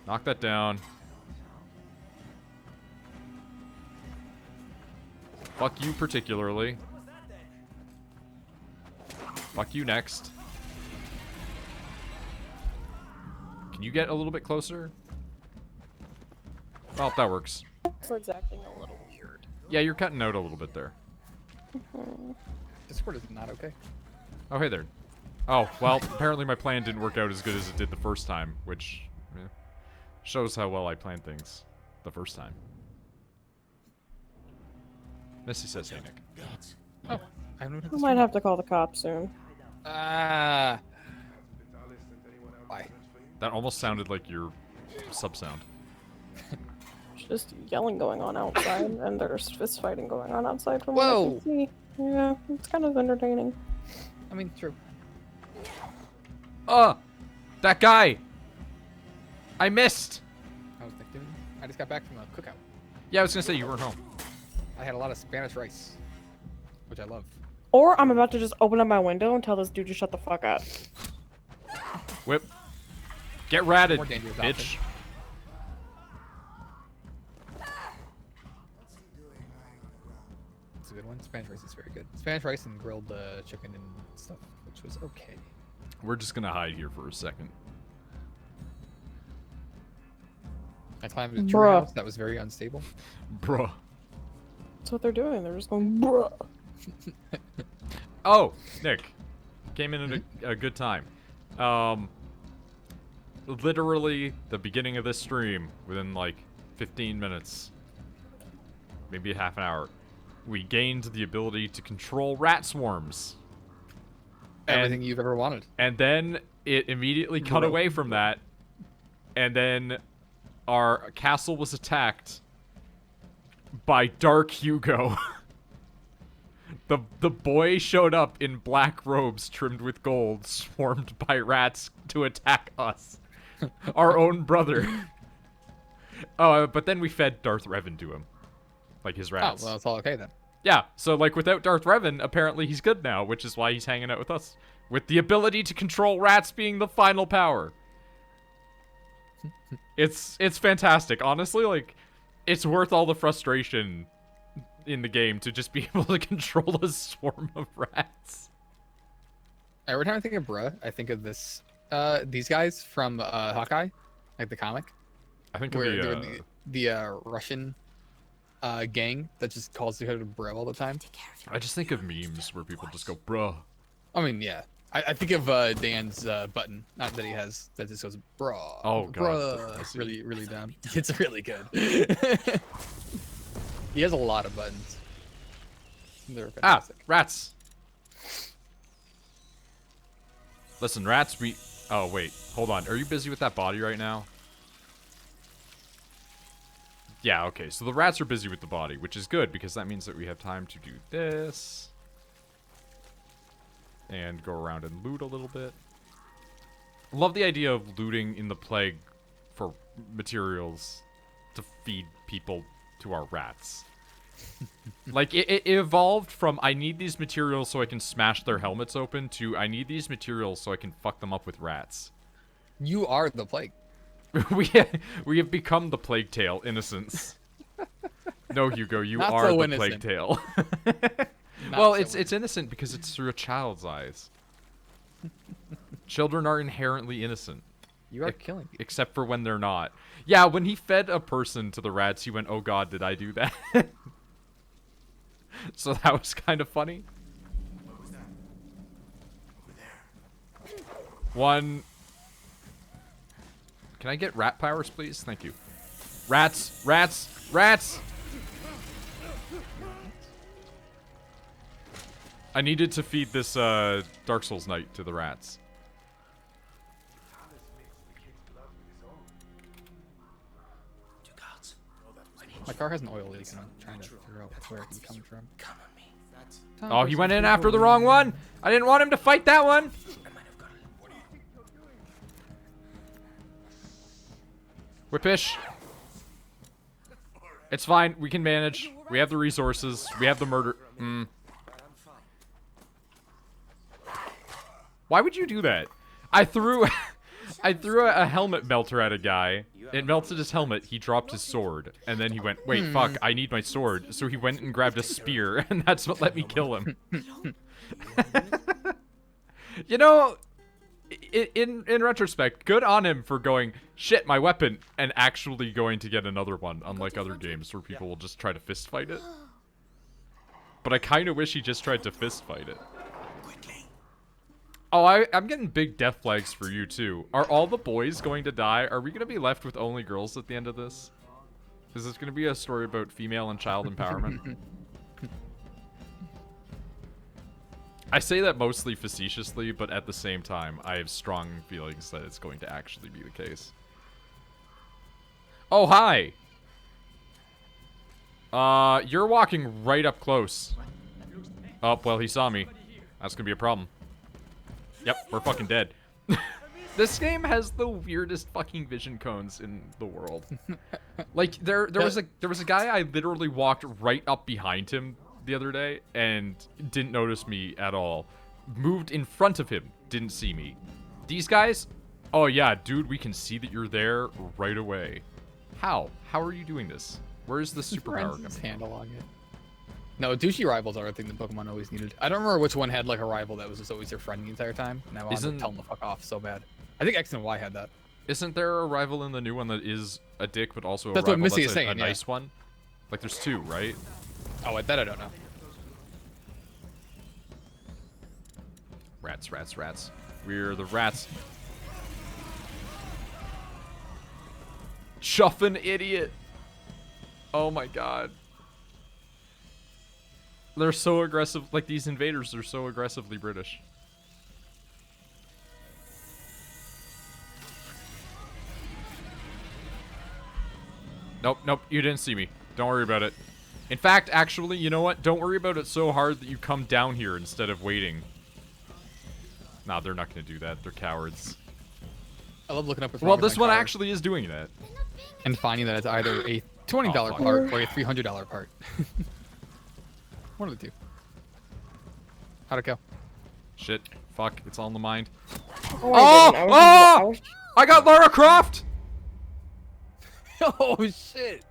Knock that down. Fuck you particularly. Fuck you next. Can you get a little bit closer? Well, that works. Discord's acting a little weird. Yeah, you're cutting out a little bit there. Discord is not okay. Oh, hey there. Oh, well, apparently my plan didn't work out as good as it did the first time, which shows how well I plan things the first time. Missy says, hey, Nick. Oh, I don't know. I might have to call the cops soon. Why? That almost sounded like your sub sound. There's just yelling going on outside, and there's fist fighting going on outside from Whoa. what I can see. Yeah, it's kind of entertaining. I mean, true. That guy! I missed! I was thinking. I just got back from a cookout. Yeah, I was gonna say you weren't home. I had a lot of Spanish rice, which I love. Or I'm about to just open up my window and tell this dude to shut the fuck up. Whip. Get ratted, More dangerous bitch. option. It's a good one. Spanish rice is very good. Spanish rice and grilled chicken and stuff, which was okay. We're just gonna hide here for a second. I climbed a tree Bruh. house that was very unstable. Bruh. That's what they're doing. They're just going, bruh. Oh, Nick. Came in at a good time. Literally, the beginning of this stream, within like 15 minutes, maybe a half an hour, we gained the ability to control rat swarms. Everything you've ever wanted. And then it immediately cut away from that. And then our castle was attacked by Dark Hugo. The boy showed up in black robes trimmed with gold, swarmed by rats to attack us. Our own brother. Oh, but then we fed Darth Revan to him. Like his rats. Oh, well, it's all okay then. Yeah, so like without Darth Revan, apparently he's good now, which is why he's hanging out with us. With the ability to control rats being the final power. It's fantastic. Honestly, like, it's worth all the frustration in the game to just be able to control a swarm of rats. Every time I think of bruh, I think of this these guys from Hawkeye, like the comic. I think of Where they were the Russian gang that just calls each other bro all the time. I just think of memes where people just go, bruh. I mean, yeah. I think of Dan's button, not that he has, that just goes, bruh. Oh, God. Bruh. It's really, really dumb. It's really good. He has a lot of buttons. They're fantastic. Rats. Listen, rats, oh, wait. Hold on. Are you busy with that body right now? Yeah, okay. So the rats are busy with the body, which is good because that means that we have time to do this. And go around and loot a little bit. Love the idea of looting in the plague for materials to feed people to our rats. Like, it evolved from, I need these materials so I can smash their helmets open, to, I need these materials so I can fuck them up with rats. You are the plague. we have become the Plague Tale, Innocence. No, Hugo, you Not are so the innocent. Plague Tale. Not Well, so it's innocent because it's through a child's eyes. Children are inherently innocent. You are killing people. Except for when they're not. Yeah, when he fed a person to the rats, he went, oh god, did I do that? So that was kind of funny. What was that? Over there. One. Can I get rat powers, please? Thank you. Rats! Rats! Rats! I needed to feed this Dark Souls Knight to the rats. My car has an oil leak and I'm trying to figure out where it can come from. Come on me. Oh, he went in after the wrong one! I didn't want him to fight that one! Whipish. It's fine. We can manage. We have the resources. We have the murder. Why would you do that? I threw I threw a helmet melter at a guy. It melted his helmet. He dropped his sword, and then he went, "Wait, fuck! I need my sword." So he went and grabbed a spear, and that's what let me kill him. You know, in retrospect, good on him for going, "Shit, my weapon," and actually going to get another one. Unlike other games where people will just try to fist fight it. But I kind of wish he just tried to fist fight it. Oh, I'm getting big death flags for you, too. Are all the boys going to die? Are we going to be left with only girls at the end of this? Is this going to be a story about female and child empowerment? I say that mostly facetiously, but at the same time, I have strong feelings that it's going to actually be the case. Oh, hi! You're walking right up close. Oh, well, he saw me. That's gonna be a problem. Yep, we're fucking dead. This game has the weirdest fucking vision cones in the world. Like, there was a guy I literally walked right up behind him the other day and didn't notice me at all. Moved in front of him, didn't see me. These guys, oh yeah, dude, we can see that you're there right away. How? How are you doing this? Where's the superpower coming from? Handle on it. No, douchey rivals are a thing that Pokemon always needed. I don't remember which one had like a rival that was just always their friend the entire time. And I wanted to tell them to fuck off so bad. I think X and Y had that. Isn't there a rival in the new one that is a dick, but also a That's rival what Missy that's is saying, a nice one? Like, there's two, right? Oh, that I don't know. Rats, rats, rats. We're the rats. Chuffin' idiot. Oh my god. They're so aggressive. Like, these invaders are so aggressively British. Nope, nope, you didn't see me. Don't worry about it. In fact, actually, you know what? Don't worry about it so hard that you come down here instead of waiting. Nah, they're not going to do that. They're cowards. I love looking up. Well, this one actually is doing that. And finding that it's either a $20 part or a $300 part. One of the two. How'd it go? Shit. Fuck. It's all in the mind. Oh! I got Lara Croft! Oh, shit.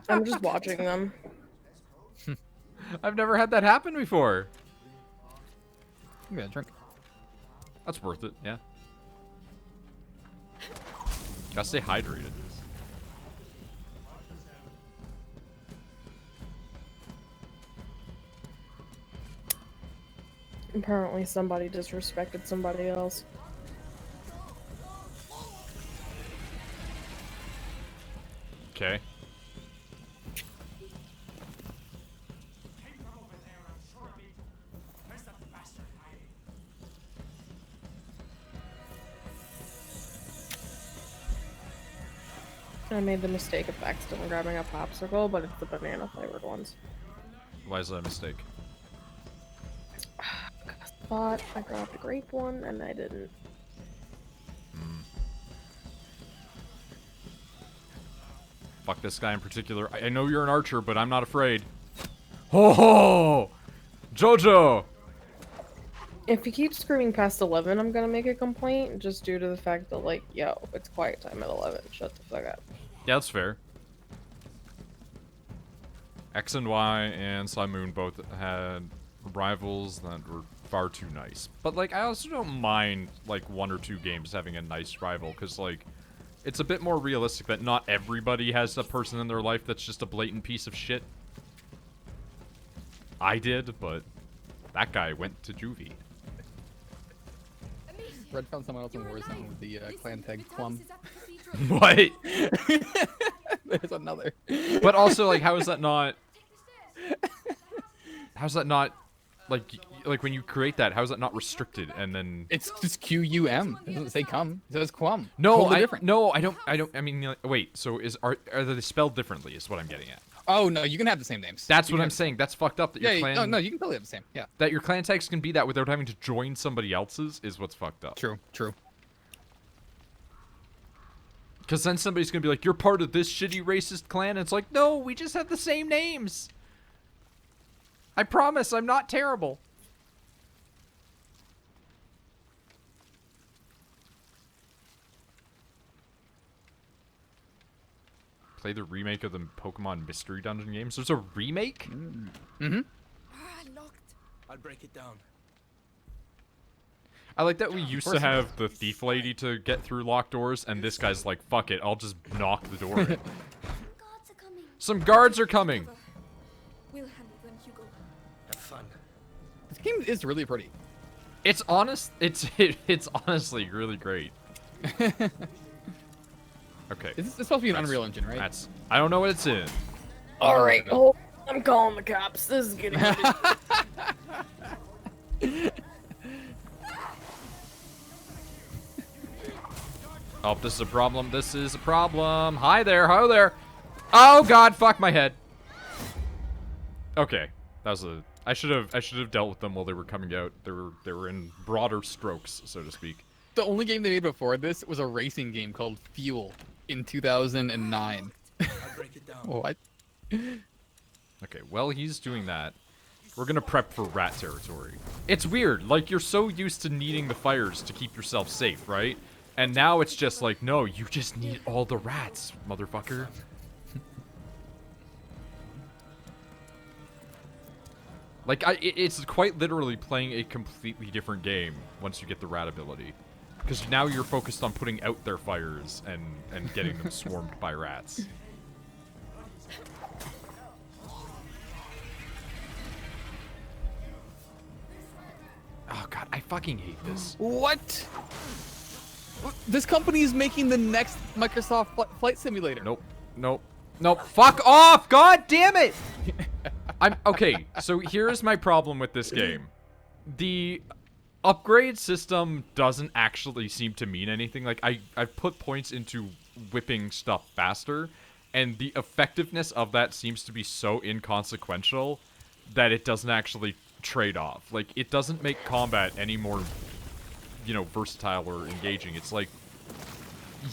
I'm just watching them. I've never had that happen before. I'm gonna drink. That's worth it, yeah. Gotta stay hydrated. Apparently somebody disrespected somebody else. Okay. I made the mistake of accidentally grabbing a popsicle, but it's the banana flavored ones. Why is that a mistake? I thought I grabbed a grape one and I didn't. Fuck this guy in particular. I know you're an archer, but I'm not afraid. Ho ho! Jojo! If he keeps screaming past 11, I'm gonna make a complaint, just due to the fact that, like, yo, it's quiet time at 11. Shut the fuck up. Yeah, that's fair. X and Y and Simoon both had rivals that were far too nice. But, like, I also don't mind, like, one or two games having a nice rival, because, like, it's a bit more realistic that not everybody has a person in their life that's just a blatant piece of shit. I did, but that guy went to juvie. Red found someone else in Warzone with the clan tag Plum. What? There's another. But also, like, how is that not... How's that not... Like when you create that, how is that not restricted? And then It's just QUM. It doesn't say cum. It says quum. no, Totally different. I don't. I mean, like, wait. So are they spelled differently? Is what I'm getting at. Oh no, you can have the same names. That's You what can I'm have- saying. That's fucked up. That Yeah, your clan, no, you can totally have the same. Yeah. that your clan tags can be that without having to join somebody else's is what's fucked up. True. True. Because then somebody's gonna be like, "You're part of this shitty racist clan." And it's like, no, we just have the same names. I promise, I'm not terrible. play the remake of the Pokemon Mystery Dungeon games. There's a remake? Mm-hmm. Locked. I'll break it down. I like that we used to course. have the thief lady to get through locked doors, and this guy's like, fuck it, I'll just knock the door in. Guards are coming. Some guards are coming. We'll handle them, Hugo. Have fun. This game is really pretty. It's honestly really great. Okay. It's supposed to be an Unreal Engine, right? That's I don't know what it's in. All right, oh, I'm calling the cops. This is getting ridiculous. Oh, this is a problem. This is a problem. Hi there. Hi there. Oh God, fuck my head. Okay, that was a. I should have dealt with them while they were coming out. They were in broader strokes, so to speak. The only game they made before this was a racing game called Fuel in 2009. I'll break it down. What? Okay, well he's doing that. We're gonna prep for rat territory. It's weird. Like you're so used to needing the fires to keep yourself safe, right? And now it's just like, no, you just need all the rats, motherfucker. Like, it's quite literally playing a completely different game once you get the rat ability. Because now you're focused on putting out their fires and getting them swarmed by rats. Oh god, I fucking hate this. What? This company is making the next Microsoft Flight Simulator. Nope. Nope. Nope. Fuck off! God damn it! Okay, so here's my problem with this game. The upgrade system doesn't actually seem to mean anything. Like, I've put points into whipping stuff faster, and the effectiveness of that seems to be so inconsequential that it doesn't actually trade off. Like, it doesn't make combat any more, you know, versatile or engaging. It's like,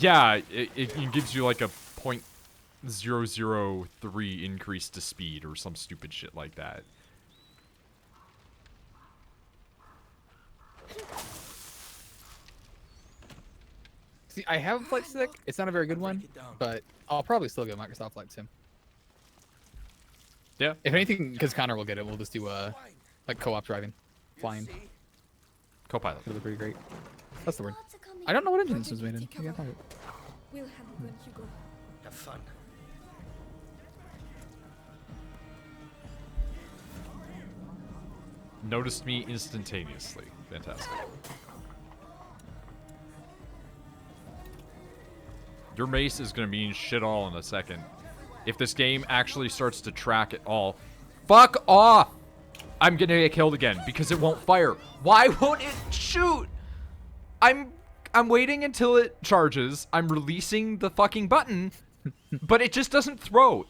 yeah, it gives you like a 0.003 increase to speed or some stupid shit like that. See, I have a Flight Stick. It's not a very good one, Break it down. but I'll probably still get Microsoft Flight Sim. Yeah. If anything, because Connor will get it, we'll just do like co-op driving, flying. See? Copilot. It'll be pretty great. That's the word. Guards are coming. I don't know what engine this was made in. I can't find it. We'll handle them, Hugo. Have fun. Noticed me instantaneously. Fantastic. Your mace is gonna mean shit all in a second. If this game actually starts to track at all. Fuck off! I'm gonna get killed again because it won't fire. Why won't it shoot? I'm waiting until it charges. I'm releasing the fucking button, but it just doesn't throw.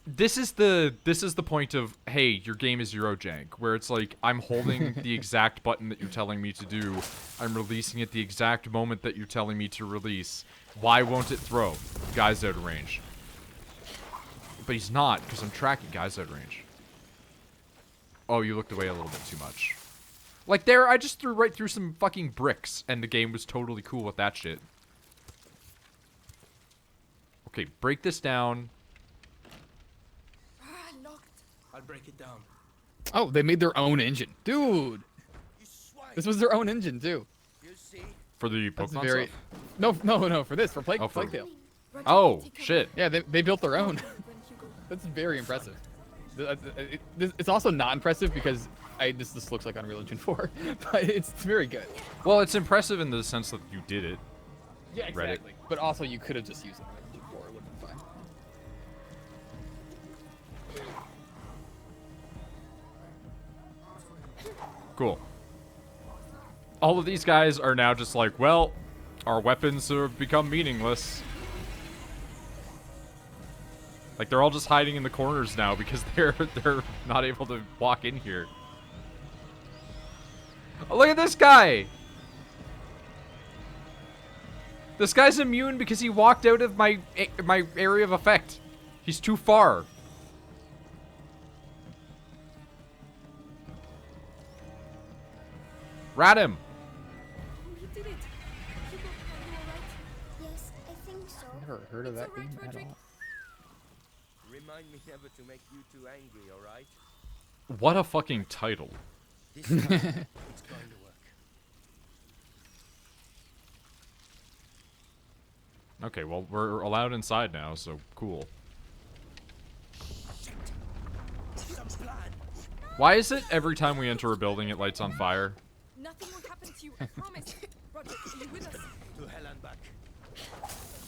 This is the point of, hey, your game is Eurojank, where it's like I'm holding the exact button that you're telling me to do. I'm releasing it the exact moment that you're telling me to release. Why won't it throw? Guy's out of range. But he's not, because I'm tracking guys out of range. Oh, you looked away a little bit too much. Like there, I just threw right through some fucking bricks, and the game was totally cool with that shit. Okay, break this down. Locked. I'll break it down. Oh, they made their own engine, dude. You swine. This was their own engine too. You see? For the That's Pokemon very. stuff? No, for this, for Plague Oh, for- Tale. Roger, Oh, take cover. shit. Yeah, they built their own. When Hugo. That's very impressive. It's also not impressive because this looks like Unreal Engine 4, but it's very good. Well, it's impressive in the sense that you did it. Yeah, Reddit. exactly. But also, you could have just used Unreal Engine 4. It would have been fine. Cool. All of these guys are now just like, well, our weapons have become meaningless. Like, they're all just hiding in the corners now because they're not able to walk in here. Oh, look at this guy! This guy's immune because he walked out of my area of effect. He's too far. Rat him. You did it. Hugo, are you alright? Yes, I think so. Never heard of that game at all. Remind me never to make you too angry, all right? What a fucking title. This time, it's going to work. Okay, well, we're allowed inside now, so cool. Some plan. Why is it every time we enter a building it lights on fire? Nothing will happen to you, I promise. Roger, are you with us? To hell and back.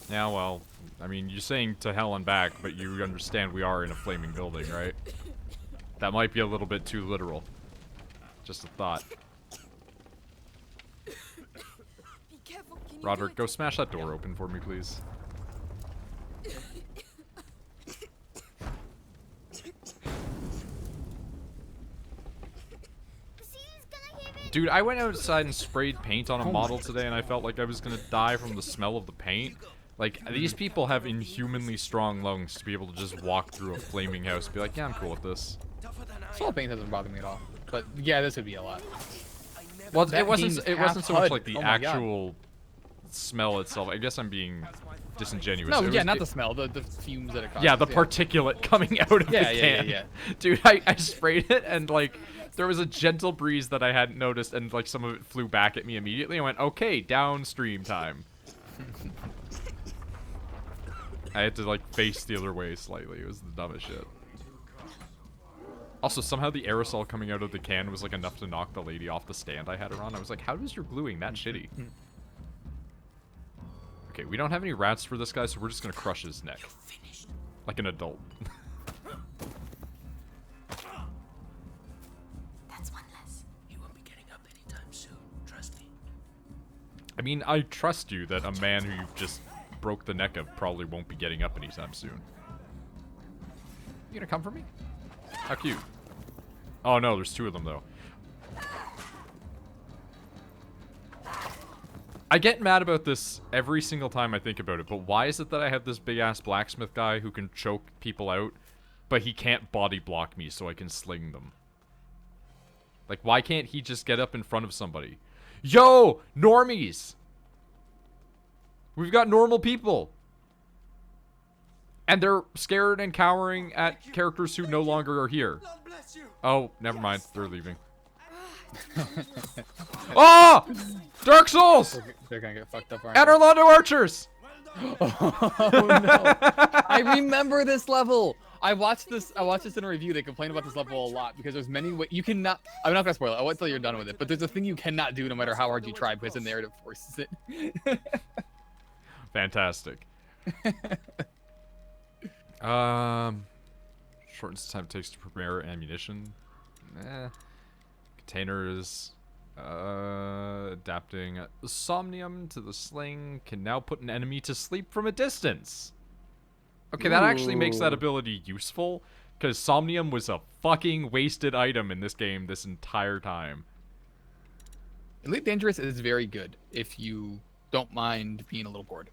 Yeah, well, I mean, you're saying to hell and back, but you understand we are in a flaming building, right? That might be a little bit too literal. Just a thought. Be careful. Can you do Roderick, it? go smash that door open for me, please. Dude, I went outside and sprayed paint on a model today, and I felt like I was gonna die from the smell of the paint. Like, these people have inhumanly strong lungs to be able to just walk through a flaming house and be like, yeah, I'm cool with this. Tougher than I Soul am. paint doesn't bother me at all. But yeah, this would be a lot. Well, That it wasn't game's so much half like the HUD. Oh my God. actual smell itself. I guess I'm being disingenuous. No, It yeah, was- not the smell, the fumes that it causes. Yeah, the particulate coming out of Yeah, the yeah, can. yeah. Dude, I sprayed it and like there was a gentle breeze that I hadn't noticed and like some of it flew back at me immediately. I went, okay, downstream time. I had to like face the other way slightly. It was the dumbest shit. Also, somehow the aerosol coming out of the can was like enough to knock the lady off the stand I had her on. I was like, how is your gluing that shitty? Okay, we don't have any rats for this guy, so we're just gonna crush his neck. Like an adult. That's one less. He won't be getting up anytime soon. Trust me. I mean, I trust you that a man who you've just broke the neck of probably won't be getting up anytime soon. You gonna come for me? How cute. Oh no, there's two of them though. I get mad about this every single time I think about it, but why is it that I have this big-ass blacksmith guy who can choke people out, but he can't body block me so I can sling them? Like, why can't he just get up in front of somebody? Yo! Normies! We've got normal people! And they're scared and cowering at characters who no longer are here. Lord bless you. Oh, never mind. They're leaving. Oh! Dark Souls! They're gonna get fucked up, aren't And they? Orlando Archers! Oh no! I remember this level. I watched this in a review. They complain about this level a lot because there's many ways you cannot. I'm not gonna spoil it. I won't tell you're done with it. But there's a thing you cannot do no matter how hard you try because the narrative forces it. Fantastic. Shortens the time it takes to prepare ammunition. Containers. Adapting Somnium to the sling can now put an enemy to sleep from a distance. Okay, that actually makes that Ooh. ability useful, because Somnium was a fucking wasted item in this game this entire time. Elite Dangerous is very good if you don't mind being a little bored.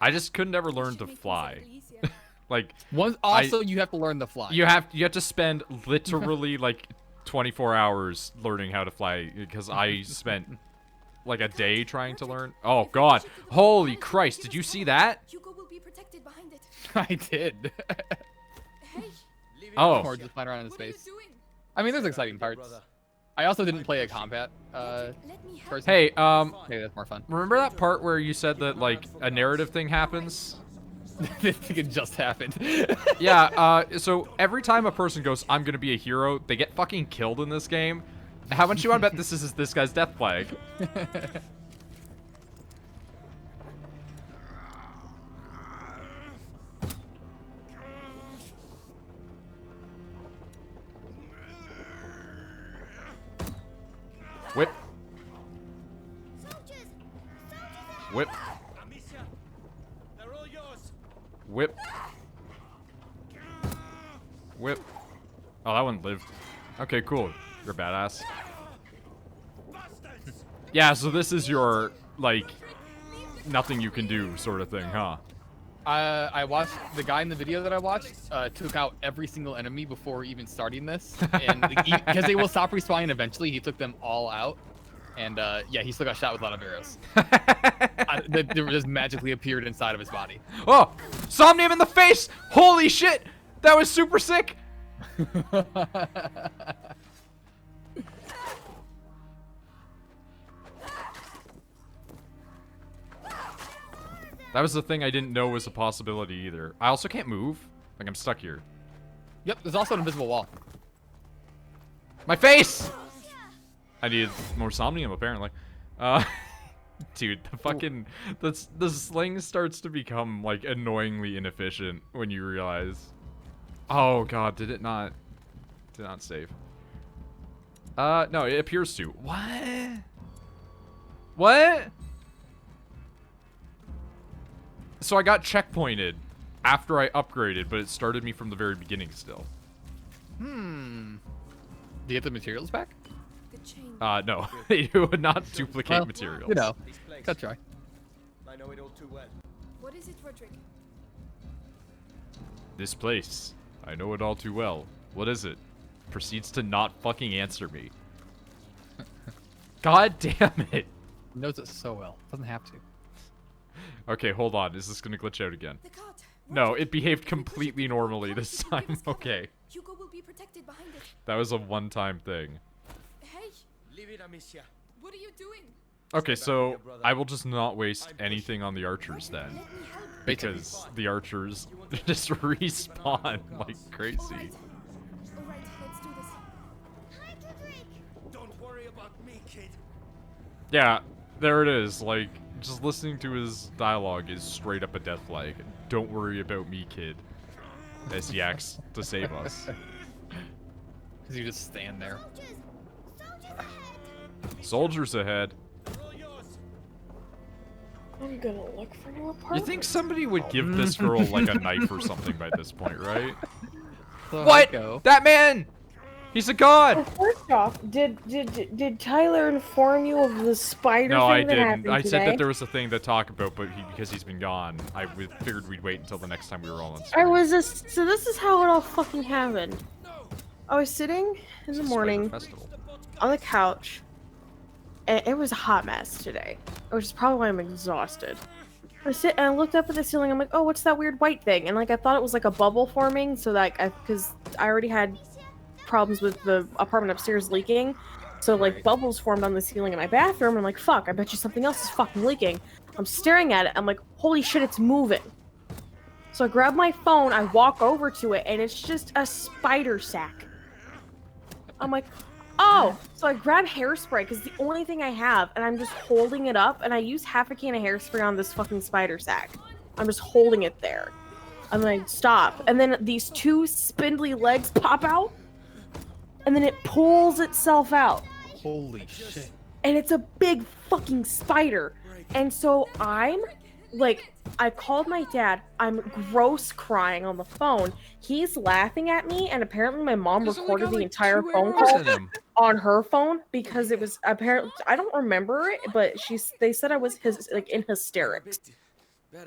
I just couldn't ever learn Should to make things a fly. little easier. Like, Also, you have to learn to fly. you have to spend literally like 24 hours learning how to fly, because I spent like a day trying to learn. Oh god. Holy Christ, did you see that? Hugo will be protected behind it. I did. Hey, Oh. Or just flying around in what are you space. doing? I mean, there's exciting parts. Brother. I also didn't play a combat Let me help. person. Hey, Maybe that's more fun. remember that part where you said that like a narrative thing happens? This thing had just happened. Yeah, so every time a person goes, I'm gonna be a hero, they get fucking killed in this game. How much you wanna bet this is this guy's death flag? Whip. Whip. Amicia, they're all yours. Whip. Whip. Oh, that one lived. Okay, cool. You're a badass. Bastards. Yeah, so this is your, like, nothing you can do sort of thing, huh? I watched the guy in the video that I watched took out every single enemy before even starting this, and because they will stop respawning eventually, he took them all out, and yeah, he still got shot with a lot of arrows. that just magically appeared inside of his body. Oh! Somnium in the face! Holy shit! That was super sick! That was the thing I didn't know was a possibility either. I also can't move. Like, I'm stuck here. Yep, there's also an invisible wall. My face! I needed more somnium, apparently. Dude, the fucking... The sling starts to become, like, annoyingly inefficient when you realize... Oh, God, did it not... Did not save. No, it appears to. What? What? So I got checkpointed after I upgraded, but it started me from the very beginning still. Do you get the materials back? The chain. No. You would not duplicate Well, materials. You know, This place. good try. I know it all too well. What is it, Roderick? This place. I know it all too well. What is it? Proceeds to not fucking answer me. God damn it. He knows it so well. Doesn't have to. Okay, hold on. Is this gonna glitch out again? The cart. No, Roderick, it behaved can we push it completely with normally the this cart? time. Give us cover. Okay. Hugo will be protected behind it. That was a one-time thing. Hey, Leave it, Amicia. what are you doing? Okay, Stay back with so your brother. I will just not waste anything on the archers then. Let me help. Because the archers just respawn like crazy. All right, let's do this. Don't worry about me, kid. Yeah, there it is. Like, just listening to his dialogue is straight up a death flag. Don't worry about me, kid. As he acts to save us. Because you just stand there. Soldiers ahead. They're all yours. I'm gonna look for new You apartments. think somebody would give this girl like a knife or something by this point, right? So What? Go. That man! He's a god! Well, first off, did Tyler inform you of the spider No, thing I that didn't. happened I today? said that there was a thing to talk about, but because he's been gone, figured we'd wait until the next time we were all on I stream. was just so this is how it all fucking happened. I was sitting in the Spider morning Festival. on the couch, and it was a hot mess today, which is probably why I'm exhausted. I sit and I looked up at the ceiling. I'm like, oh, what's that weird white thing? And like I thought it was like a bubble forming, so like because I already had problems with the apartment upstairs leaking, so like bubbles formed on the ceiling in my bathroom. And I'm like, fuck, I bet you something else is fucking leaking. I'm staring at it. I'm like, holy shit, it's moving. So I grab my phone, I walk over to it, and it's just a spider sack. I'm like, oh! So I grab hairspray, because the only thing I have, and I'm just holding it up, and I use half a can of hairspray on this fucking spider sack. I'm just holding it there. I'm like, stop. And then these two spindly legs pop out, and then it pulls itself out. Holy shit. And it's a big fucking spider. And so I'm like, I called my dad. I'm gross crying on the phone. He's laughing at me, and apparently my mom He's only recorded got, the like, entire 2 phone arrows call in him. on her phone because it was apparently, I don't remember it, but they said I was like in hysterics.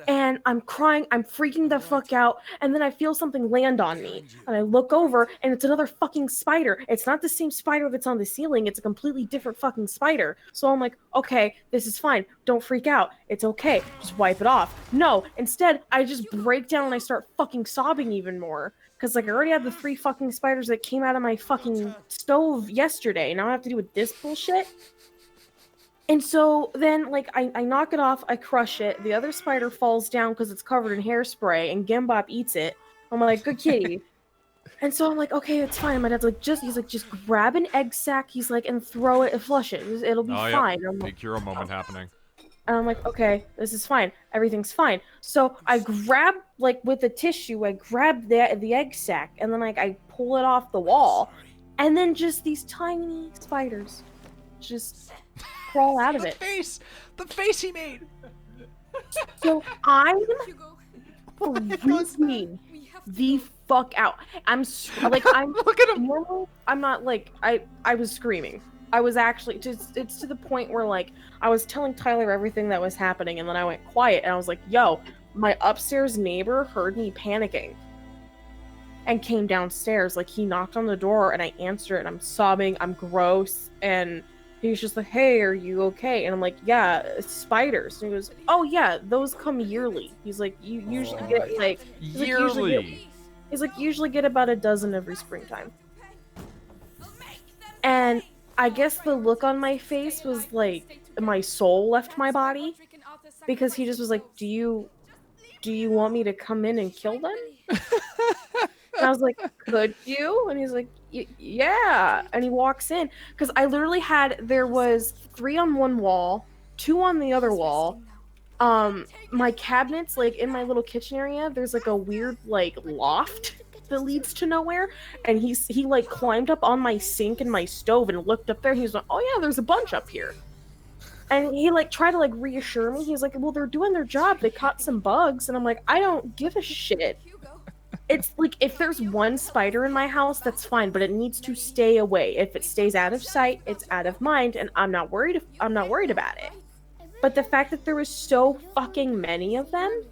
And I'm crying, I'm freaking the fuck out, and then I feel something land on me. And I look over, and it's another fucking spider. It's not the same spider that's on the ceiling, it's a completely different fucking spider. So I'm like, okay, this is fine. Don't freak out. It's okay. Just wipe it off. No, instead, I just break down and I start fucking sobbing even more. Because, like, I already had the 3 fucking spiders that came out of my fucking stove yesterday. Now I have to deal with this bullshit. And so then, like, I knock it off, I crush it. The other spider falls down because it's covered in hairspray, and Gimbop eats it. I'm like, good kitty. And so I'm like, okay, it's fine. My dad's like, he's like, just grab an egg sack. He's like, and throw it and flush it. It'll be Oh, yeah. fine. I'm like, Big hero moment happening. and I'm like, okay, this is fine. Everything's fine. So I grab, like, with the tissue, I grab the egg sack, and then, like, I pull it off the wall. And then just these tiny spiders just crawl out of it. The face he made. So I'm Hugo, freaking we have to the go. fuck out. I'm Look at him. normally I'm not like I was screaming. I was actually just it's to the point where like I was telling Tyler everything that was happening, and then I went quiet and I was like, yo, my upstairs neighbor heard me panicking and came downstairs. Like, he knocked on the door and I answered it, and I'm sobbing, I'm gross, and He's just like, hey, are you okay? And I'm like, yeah, it's spiders. And he goes, oh yeah, those come yearly. He's like, you usually get like, Yearly. he's like, usually get about a dozen every springtime. And I guess the look on my face was like my soul left my body, because he just was like, do you want me to come in and kill them? And I was like, could you? And he's like, yeah. And he walks in, because I literally there was 3 on one wall, 2 on the other wall. My cabinets, like in my little kitchen area, there's like a weird like loft that leads to nowhere. And he like climbed up on my sink and my stove and looked up there. And he was like, oh yeah, there's a bunch up here. And he like tried to like reassure me. He's like, well, they're doing their job. They caught some bugs. And I'm like, I don't give a shit. It's like, if there's one spider in my house, that's fine, but it needs to stay away. If it stays out of sight, it's out of mind, and I'm not worried about it. But the fact that there was so fucking many of them,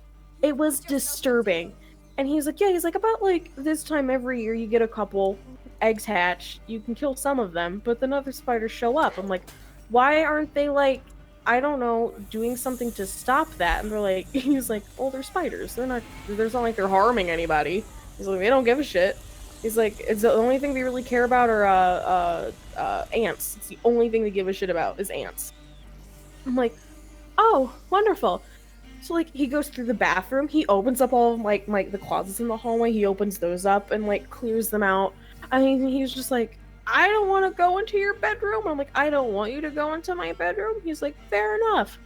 it was disturbing. And he's like, yeah, he's like, about like this time every year you get a couple, eggs hatch, you can kill some of them, but then other spiders show up. I'm like, why aren't they like, I don't know, doing something to stop that? And they're like, he's like, oh, they're spiders. There's not like they're harming anybody. He's like, they don't give a shit. He's like, it's the only thing they really care about are ants. It's the only thing they give a shit about is ants. I'm like, oh, wonderful. So like, he goes through the bathroom. He opens up all of like the closets in the hallway. He opens those up and like clears them out. I mean, he's just like, I don't want to go into your bedroom. I'm like, I don't want you to go into my bedroom. He's like, fair enough.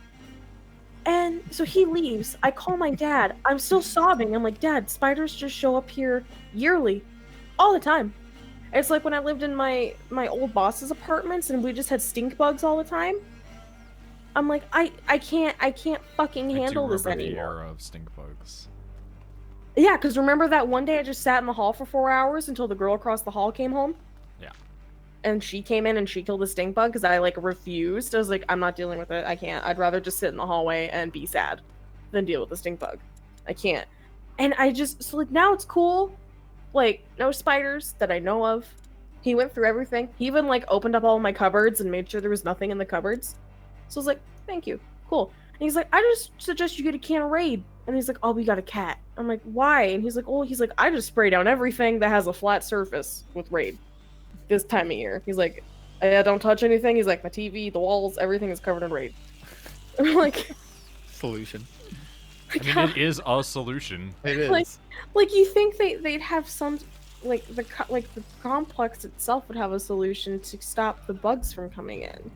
And so he leaves. I call my dad. I'm still sobbing. I'm like, Dad, spiders just show up here yearly, all the time. It's like when I lived in my old boss's apartments and we just had stink bugs all the time. I'm like, I can't fucking handle this I do remember anymore. the era of stink bugs. Yeah, because remember that one day I just sat in the hall for 4 hours until the girl across the hall came home? Yeah. And she came in and she killed the stink bug because I like refused. I was like, I'm not dealing with it. I can't. I'd rather just sit in the hallway and be sad than deal with the stink bug. I can't. And so like now it's cool. Like, no spiders that I know of. He went through everything. He even like opened up all of my cupboards and made sure there was nothing in the cupboards. So I was like, thank you. Cool. And he's like, I just suggest you get a can of Raid. And he's like, oh, we got a cat. I'm like, why? And he's like, oh, I just spray down everything that has a flat surface with Raid this time of year. He's like, I don't touch anything. He's like, my TV, the walls, everything is covered in Raid. I'm like, Solution. I mean, it is a solution. It is. like you think they'd have some, like the complex itself would have a solution to stop the bugs from coming in.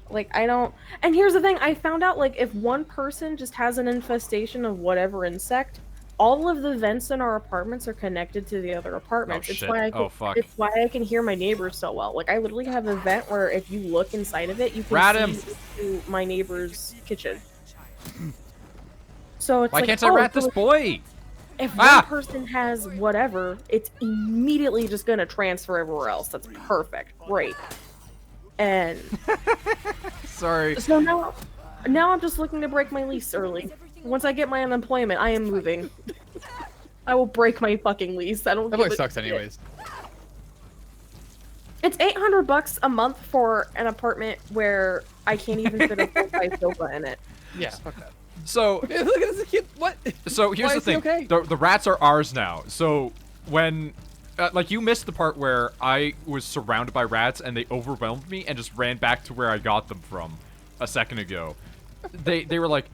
Like, I don't. And here's the thing: I found out like if one person just has an infestation of whatever insect, all of the vents in our apartments are connected to the other apartments. Oh, it's shit. why I can, Oh, fuck. It's why I can hear my neighbors so well. Like, I literally have a vent where if you look inside of it, you can Rat see him. into my neighbor's kitchen. So it's Why like, can't I oh, rat so this boy? if Ah! one person has whatever, it's immediately just gonna transfer everywhere else. That's perfect. Great. And Sorry. so now I'm just looking to break my lease early. Once I get my unemployment, I am moving. I will break my fucking lease. I don't That give place a sucks shit. anyways. It's $800 a month for an apartment where I can't even fit a full-size sofa in it. Yeah, fuck that. So, Look at this kid. What? so here's Why the is he thing. okay? The rats are ours now. So when, like, you missed the part where I was surrounded by rats and they overwhelmed me and just ran back to where I got them from a second ago. They were like,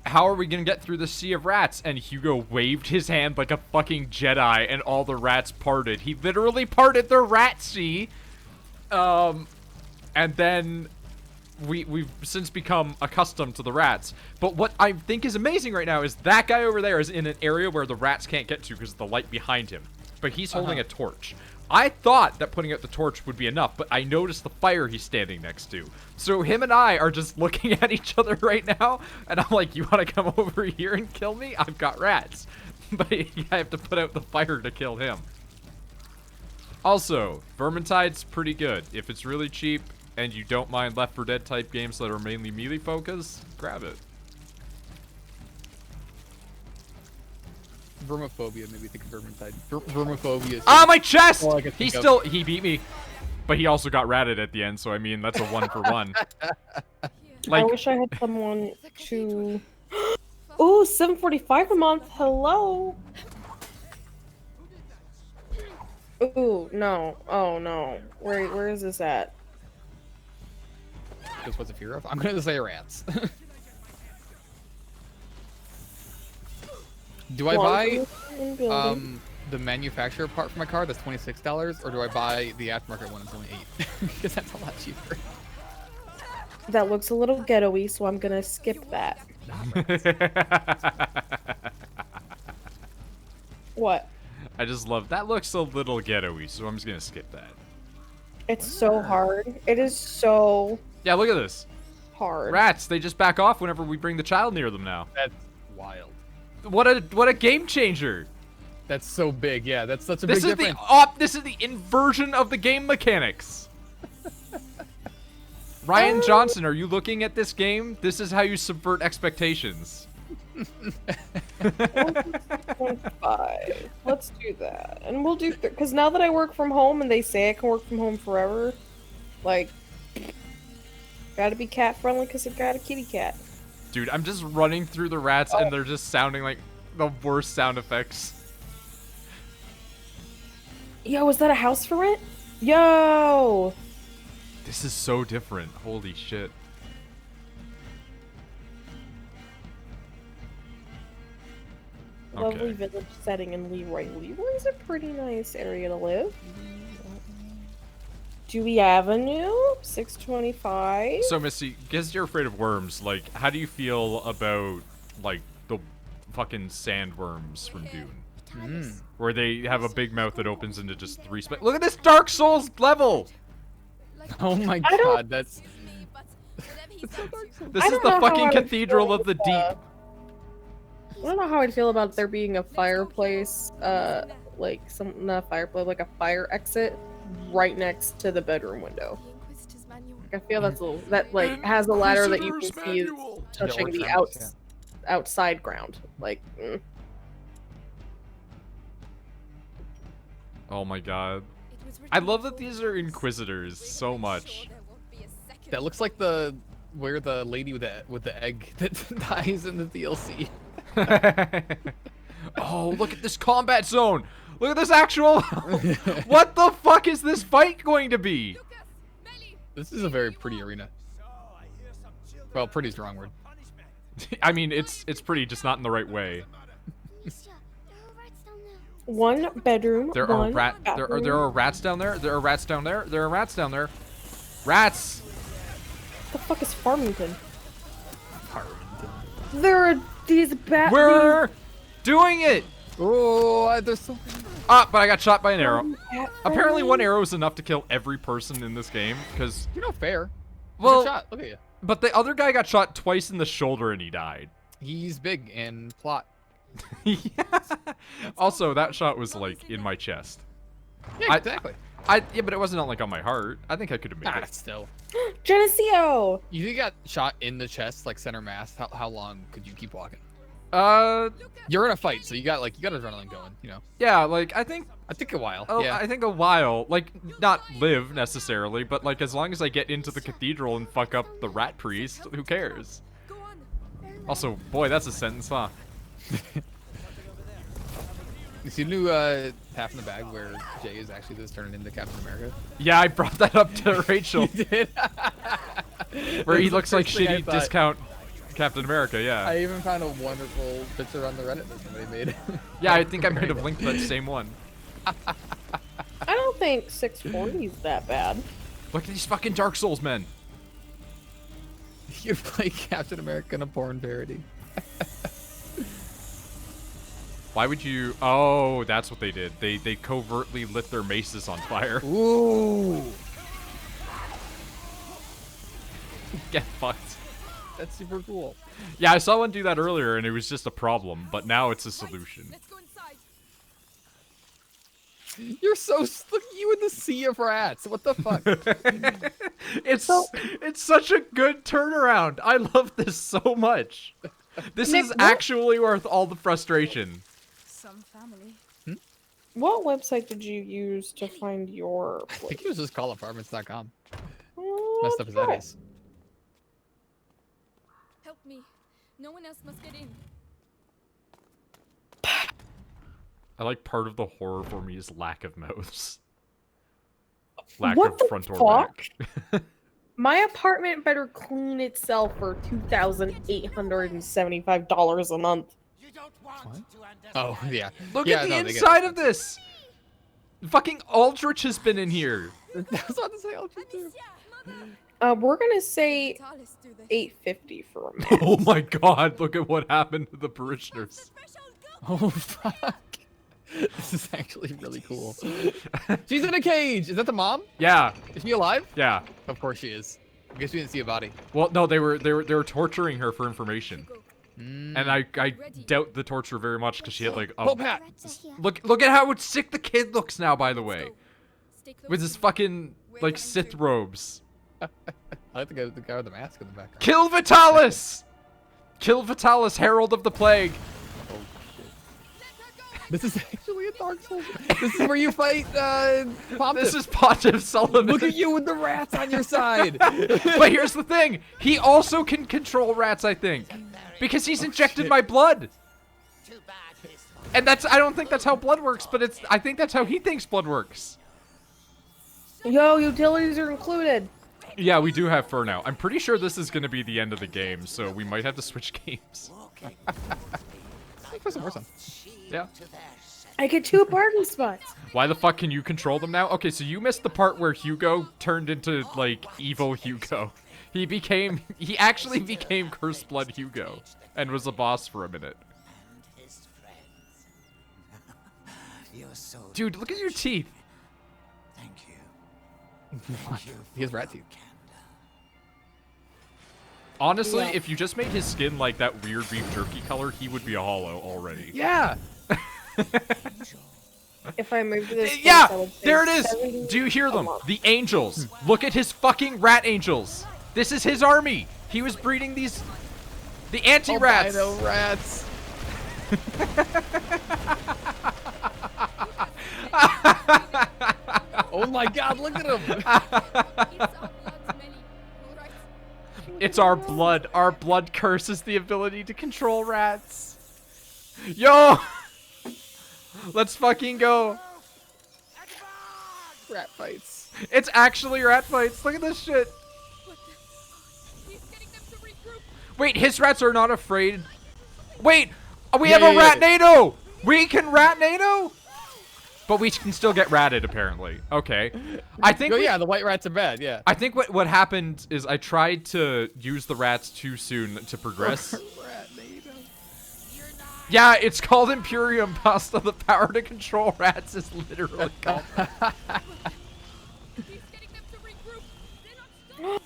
how are we gonna get through the sea of rats? And Hugo waved his hand like a fucking Jedi and all the rats parted. He literally parted the rat sea. And then we've since become accustomed to the rats. But what I think is amazing right now is that guy over there is in an area where the rats can't get to because of the light behind him. But he's holding a torch. I thought that putting out the torch would be enough, but I noticed the fire he's standing next to. So him and I are just looking at each other right now, and I'm like, you want to come over here and kill me? I've got rats. But I have to put out the fire to kill him. Also, Vermintide's pretty good. If it's really cheap and you don't mind Left 4 Dead type games that are mainly melee focused, grab it. Vermophobia made me think of Vermintide. Vermophobia is Ah, my chest! all I could He think of. beat me. But he also got ratted at the end, so I mean, that's a 1 for 1. I Like, wish I had someone to. Ooh, 7.45 a month. Hello. Ooh, no. Oh no. Where is this at? Just what's a fear of? I'm gonna say rats. Do I buy the manufacturer part for my car that's $26, or do I buy the aftermarket one that's only $8? Because that's a lot cheaper. That looks a little ghetto-y, so I'm gonna skip that. What? I just love that. Looks a little ghetto-y, so I'm just gonna skip that. It's so hard. It is so Yeah, look at this. hard. Rats, they just back off whenever we bring the child near them now. That's wild. What a game changer. That's so big. Yeah, that's such a This big is difference. this is the inversion of the game mechanics. Ryan Johnson, are you looking at this game? This is how you subvert expectations. 1.5. Let's do that, and we'll do because now that I work from home and they say I can work from home forever, like, gotta be cat friendly because I got a kitty cat. Dude, I'm just running through the rats and they're just sounding like the worst sound effects. Yo, is that a house for rent? Yo. This is so different. Holy shit. Lovely Okay. village setting in Leroy. Leroy's a pretty nice area to live. Dewey Avenue, 625. So, Missy, guess you're afraid of worms. Like, how do you feel about, like, the fucking sandworms from Dune? Where they have a big mouth that opens into just 3 spaces. Look at this Dark Souls level! Oh my I don't- god, that's This I is don't the know how fucking I would Cathedral feel of the with, Deep. I don't know how I'd feel about there being a fireplace, like not a fireplace, like a fire exit right next to the bedroom window. Like, I feel that's a little, that like has a ladder that you can see is touching the outside ground. Like, Oh my god. I love that these are Inquisitors so much. that looks like where the lady with the egg that dies in the DLC. Oh, look at this combat zone! Look at this actual... What the fuck is this fight going to be? This is a very pretty arena. Well, pretty is the wrong word. I mean, it's pretty, just not in the right way. one bedroom. There are one there are rats down there. There are rats down there. There are rats down there. Rats. What the fuck is Farmington? There are these bats. We're doing it. Oh, there's so many. Ah, but I got shot by an arrow. Apparently, one arrow is enough to kill every person in this game. Because, You're not fair. well, Good shot. Look at you. but the other guy got shot twice in the shoulder and he died. He's big and plot. Yeah. Also, that shot was like in my chest. Yeah, exactly. Yeah, but it wasn't like on my heart. I think I could have made Ah, it. still. Geneseo. You got shot in the chest, like center mass. How long could you keep walking? You're in a fight, so you got adrenaline going. You know. Yeah, like I think a while. Oh, yeah. I think a while. Like, not live, necessarily, but, like, as long as I get into the cathedral and fuck up the rat priest, who cares? Also, boy, that's a sentence, huh? You see the new tap in the bag where Jay is actually just turning into Captain America? Yeah, I brought that up to Rachel, You did? where he That's the looks like first thing I shitty thought. discount Captain America, yeah. I even found a wonderful picture on the Reddit that somebody made. Yeah, I think I might have linked that same one. I don't think 640 is that bad. Look at these fucking Dark Souls men. You play Captain America in a porn parody. Why would you... Oh, that's what they did. They covertly lit their maces on fire. Ooh, Get fucked. that's super cool. Yeah, I saw one do that earlier, and it was just a problem, but now it's a solution. Let's go inside. You're so look at you in the sea of rats. What the fuck? It's such a good turnaround. I love this so much. This Nick, is what- actually worth all the frustration. Some family. What website did you use to find your I think it was just callapartments.com. Oh, Messed up as that try. is. Help me. No one else must get in. I like part of the horror for me is lack of mouths. Lack What of the front or back. My apartment better clean itself for $2,875 a month. You don't want What? to understand. Oh, yeah. Look Yeah, at the no, they get inside it. of this! Fucking Aldrich has been in here. I was about to say Ultra too. Amicia, mother. We're gonna say Vitalis do this. $850 for a month. Oh my god, look at what happened to the parishioners. Special girl. Oh, fuck. This is actually really cool. She's in a cage. Is that the mom? Yeah, Is she alive? yeah. Of course she is. I guess we didn't see a body. Well, no, they were torturing her for information. Hugo, And I doubt the torture very much because she had like Pope hat. look at how sick the kid looks now, by the way. let's go. Stay close With to his me. fucking Where like can I Sith enter? robes. I like the guy with the mask in the background. Kill Vitalis! Kill Vitalis, Herald of the Plague. Oh, shit. This is actually a Dark Souls. This is where you fight Pontiff. This is Pontiff Sullivan. Look at you with the rats on your side. But here's the thing. He also can control rats, I think. Because he's injected shit. my blood. Too bad this And I don't think that's how blood works, but I think that's how he thinks blood works. Yo, utilities are included. Yeah, we do have fur now. I'm pretty sure this is going to be the end of the game, so we might have to switch games. Let's put some more on. Yeah. I get 2 parking spots. Why the fuck can you control them now? Okay, so you missed the part where Hugo turned into, like, evil Hugo. He actually became Cursed Blood Hugo and was a boss for a minute. and his friends. You're so Dude, look at your teeth. Thank you. What? He has rat teeth. Honestly, Yeah. if you just made his skin like that weird beef jerky color, he would be a hollow already. Yeah. If I moved to this place, I Yeah, would say there it is. 70 Do you hear a them? month. The angels. Look at his fucking rat angels. This is his army. He was breeding the anti-rats. Albino rats. Oh my god, look at him. It's our blood, Melly. All right. It's our blood. Our blood curses the ability to control rats. Yo! Let's fucking go. Rat fights. It's actually rat fights. Look at this shit. What the? He's getting them to regroup. Wait, his rats are not afraid. Wait, we Yeah, have a yeah, rat yeah. NATO. We can rat NATO? But we can still get ratted, apparently. Okay. I think Oh we- yeah, the white rats are bad. Yeah. I think what happened is I tried to use the rats too soon to progress. Rat NATO. Yeah, it's called Imperium Pasta. The power to control rats is literally called. He's getting them to regroup. They're not stopping.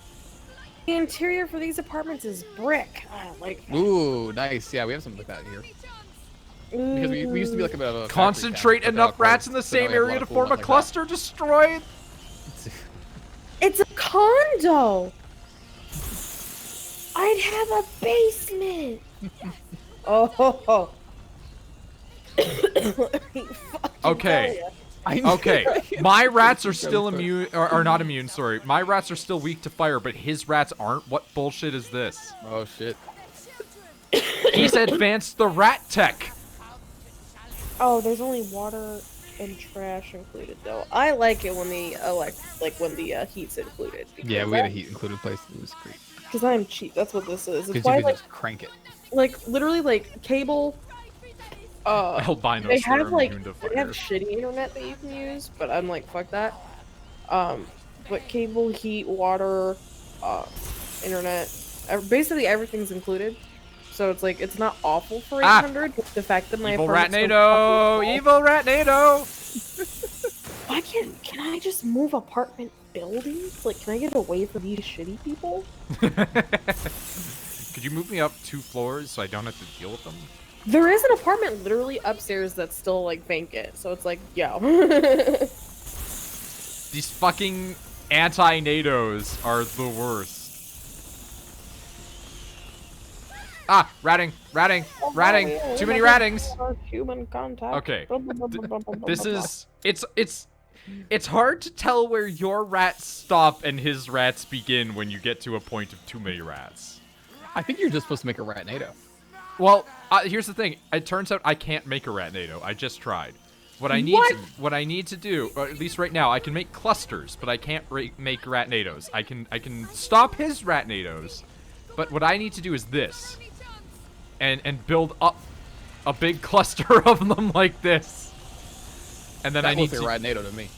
The interior for these apartments is brick. Like, Ooh, nice. Yeah, we have something like that here. Because we used to be like a bit of a factory Concentrate town, but enough now, of rats in the course, so now same we have a area lot to of cool form a ones like cluster. Destroy it. that. it's a condo. I'd have a basement. Oh. Okay. I know, Okay, right? my rats are So still funny. immune, or are not immune, sorry. My rats are still weak to fire, but his rats aren't? What bullshit is this? Oh shit. He's advanced the rat tech. Oh, there's only water and trash included though. I like it when the when the heat's included. Yeah, we had a heat included place. It was great. Because I'm cheap. That's what this is. It's Because why you could like just crank it. literally like cable. Albinos They that are have like immune to they have fire. shitty internet that you can use, but I'm like fuck that. But cable, heat, water, internet, basically everything's included. So it's like it's not awful for Ah! 800. But the fact that my Evil apartment's so Ratnado! fucking Evil Ratnado! small- Why can I just move apartment buildings? Like, can I get away from these shitty people? Could you move me up 2 floors so I don't have to deal with them? There is an apartment literally upstairs that's still like vacant. So it's like, yo. These fucking anti-NATOs are the worst. Ah, ratting. Oh, Too many rattings. Human contact. Okay. This is it's hard to tell where your rats stop and his rats begin when you get to a point of too many rats. I think you're just supposed to make a ratnado. Well, here's the thing. It turns out I can't make a ratnado. I just tried. What I need to do, or at least right now, I can make clusters, but I can't make ratnados. I can stop his ratnados, but what I need to do is this, and build up a big cluster of them like this, and then I need to ratnado to me.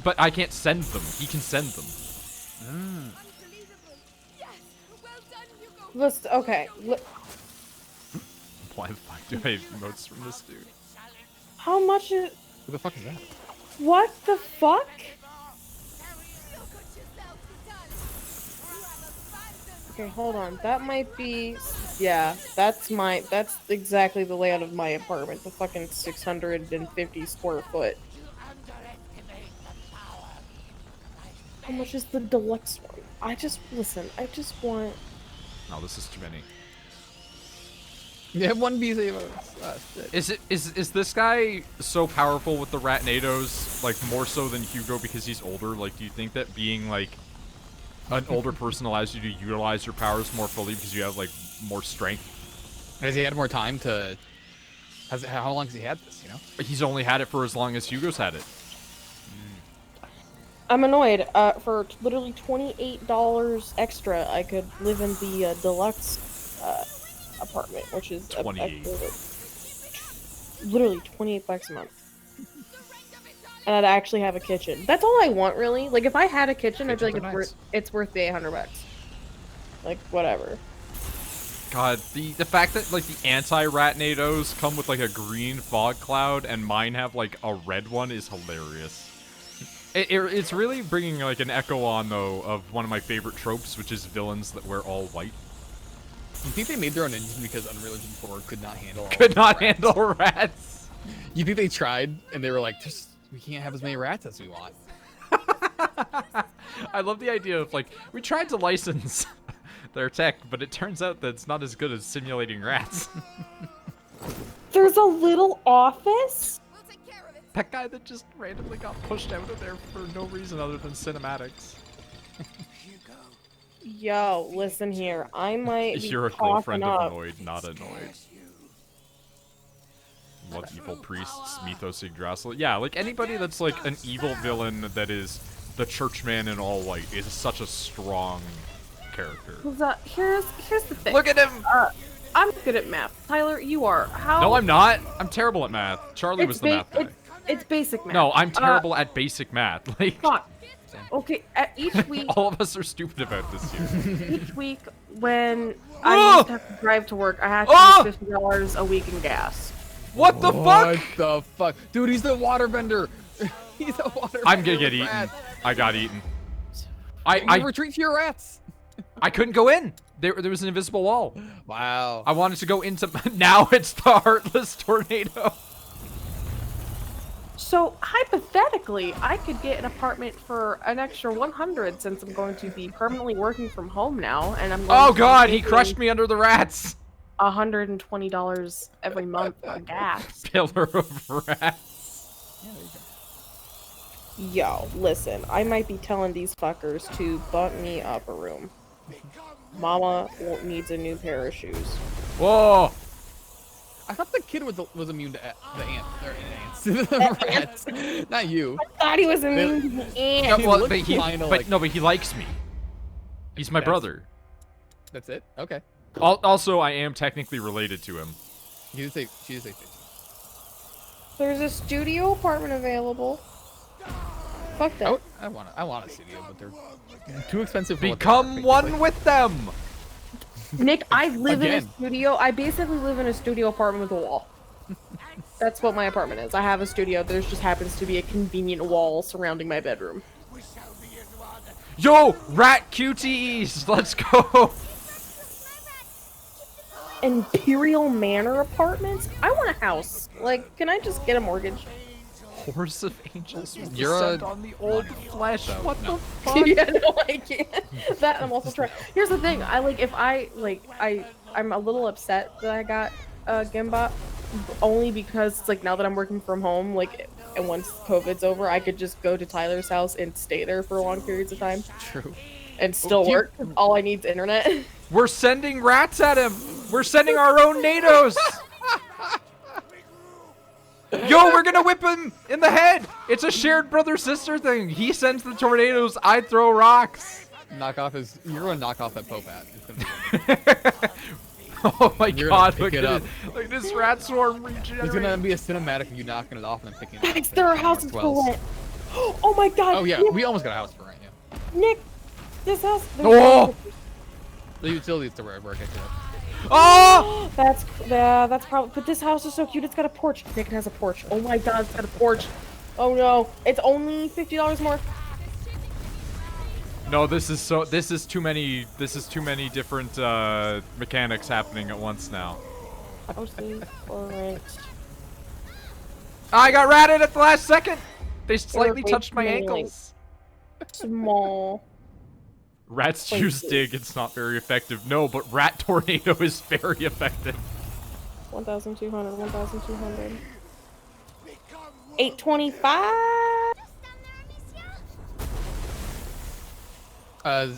But I can't send them. He can send them. Unbelievable. Yes. Well done, Hugo. Listen, okay. Why the fuck do I have emotes from this dude? How much is? Who the fuck is that? What the fuck? Look at yourself, son. You have abandoned. Okay, hold on. That might be. Yeah, that's exactly the layout of my apartment. The fucking 650 square foot. How much is the deluxe one? I just want. No, this is too many. You have one BZ votes. Is this guy so powerful with the ratnados, like more so than Hugo because he's older? Like, do you think that being like an older person allows you to utilize your powers more fully because you have like more strength? Has he had more time to? How long has he had this? You know. He's only had it for as long as Hugo's had it. I'm annoyed. For literally $28 extra, I could live in the deluxe apartment, which is 28. Literally $28 a month. And I'd actually have a kitchen. That's all I want, really. Like, if I had a kitchen, I'd be like, it's worth the $800. Like, whatever. God, the fact that like the anti-ratnados come with like a green fog cloud and mine have like a red one is hilarious. It's really bringing like an echo on though of one of my favorite tropes, which is villains that wear all white. You think they made their own engine because Unreal Engine 4 could not handle Handle rats? You think they tried and they were like, we can't have as many rats as we want. I love the idea of like, we tried to license their tech, but it turns out that it's not as good as simulating rats. There's a little office? We'll take care of it. That guy that just randomly got pushed out of there for no reason other than cinematics. Yo, listen here. I might be You're a coughing girlfriend of up. Noid, not a Noid. What evil priests, Mythos Yggdrasil? Yeah, like anybody that's like an evil villain that is the churchman in all white is such a strong character. Here's the thing. Look at him! I'm good at math. Tyler, you are. How? No, I'm not. I'm terrible at math. Charlie was the math guy. It's basic math. No, I'm terrible at basic math. Like, Fuck. Okay, each week, all of us are stupid about this here. each week when I used to have to drive to work, I had to use $50 a week in gas. What the What fuck? the fuck? Dude, he's the waterbender. He's a waterbender. I'm gonna get eaten. rat. I got eaten. You retreat to your rats. I couldn't go in. There was an invisible wall. Wow. I wanted to go into. Now it's the Heartless Tornado. So hypothetically, I could get an apartment for an extra 100 since I'm going to be permanently working from home now, and I'm. Oh god, he crushed me under the rats. $120 every month for gas. Pillar of rats. Yeah, there you go. Yo, listen, I might be telling these fuckers to bump me up a room. Mama needs a new pair of shoes. Whoa. I thought the kid was immune to the ants. The rats. Not you. I thought he was immune to the ants. No, He well, looked but kinda like- but he likes me. He's my brother. That's it? Okay. Also, I am technically related to him. She did say 50. There's a studio apartment available. Fuck that. I want a studio, but they're too expensive for what they Become are, one basically. with them. Nick, I live in a Again. studio. I basically live in a studio apartment with a wall. That's what my apartment is. I have a studio. There just happens to be a convenient wall surrounding my bedroom. Yo, rat QTEs. Let's go. Imperial Manor apartments? I want a house. Like, can I just get a mortgage? Horse of Angels will You're a descend on the old flesh. so What no. the fuck? Yeah, no, I can't. That I'm also trying. Here's the thing. I like if I like I'm a little upset that I got Gimbot only because it's like now that I'm working from home, like, and once COVID's over, I could just go to Tyler's house and stay there for long periods of time True. and still do you- work. 'Cause all I need is internet. We're sending rats at him. We're sending our own NATOs. Yo, we're gonna whip him in the head. It's a shared brother-sister thing. He sends the tornadoes. I throw rocks. You're gonna knock off that Pope hat. It's gonna be Oh my You're gonna god, pick look it at up. it. Look at this rat swarm regenerate. There's gonna be a cinematic of you knocking it off and then picking it up. Guys, there are and houses for Wells. rent. Oh my god. Oh yeah, Nick, we almost got a house for rent. Yeah. Nick, this house. Oh! The utilities to work it. Oh! That's probably. But this house is so cute. It's got a porch. Nick, it has a porch. Oh my god, it's got a porch. Oh no, it's only $50 more. No, this is too many different mechanics happening at once now. Houses for rent. I got ratted at the last second. They slightly way touched my too many, ankles. Small. Rats use dig. It's not very effective. No, but rat tornado is very effective. 1,200. 1,200. 825.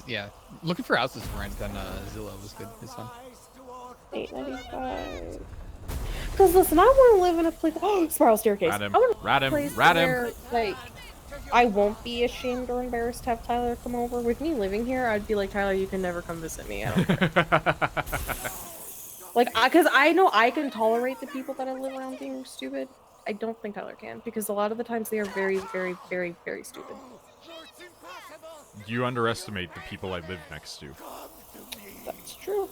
Yeah. Looking for houses for rent on Zillow was good. It's fun. 895. Cause listen, I want to live in a place. Oh, spiral staircase. Rat him, I want to rat him, place rat him. where, like, I won't be ashamed or embarrassed to have Tyler come over. With me living here, I'd be like, Tyler, you can never come visit me. I don't care. Like, cause I know I can tolerate the people that I live around being stupid. I don't think Tyler can, because a lot of the times they are very, very, very, very stupid. You underestimate the people I live next to. That's true.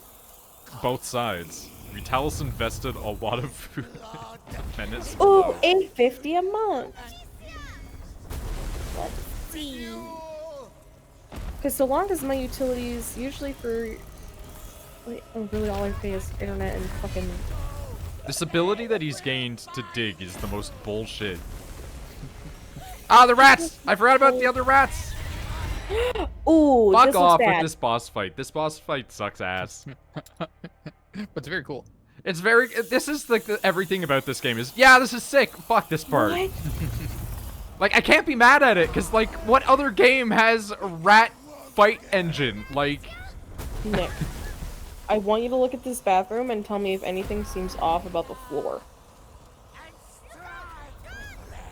Both sides. Vitalis invested a lot of Venice. Ooh, $850 a month. Let's see. Because so long as my utilities, usually for, like, oh, really all I pay is internet and fucking. This ability that he's gained to dig is the most bullshit. Ah, the rats! I forgot about the other rats! Ooh, Fuck this off looks with bad. this boss fight. This boss fight sucks ass. But it's very cool. It's very. This is like everything about this game is. Yeah, this is sick. Fuck this part. What? Like I can't be mad at it because like what other game has a rat fight engine? Like. Nick, I want you to look at this bathroom and tell me if anything seems off about the floor.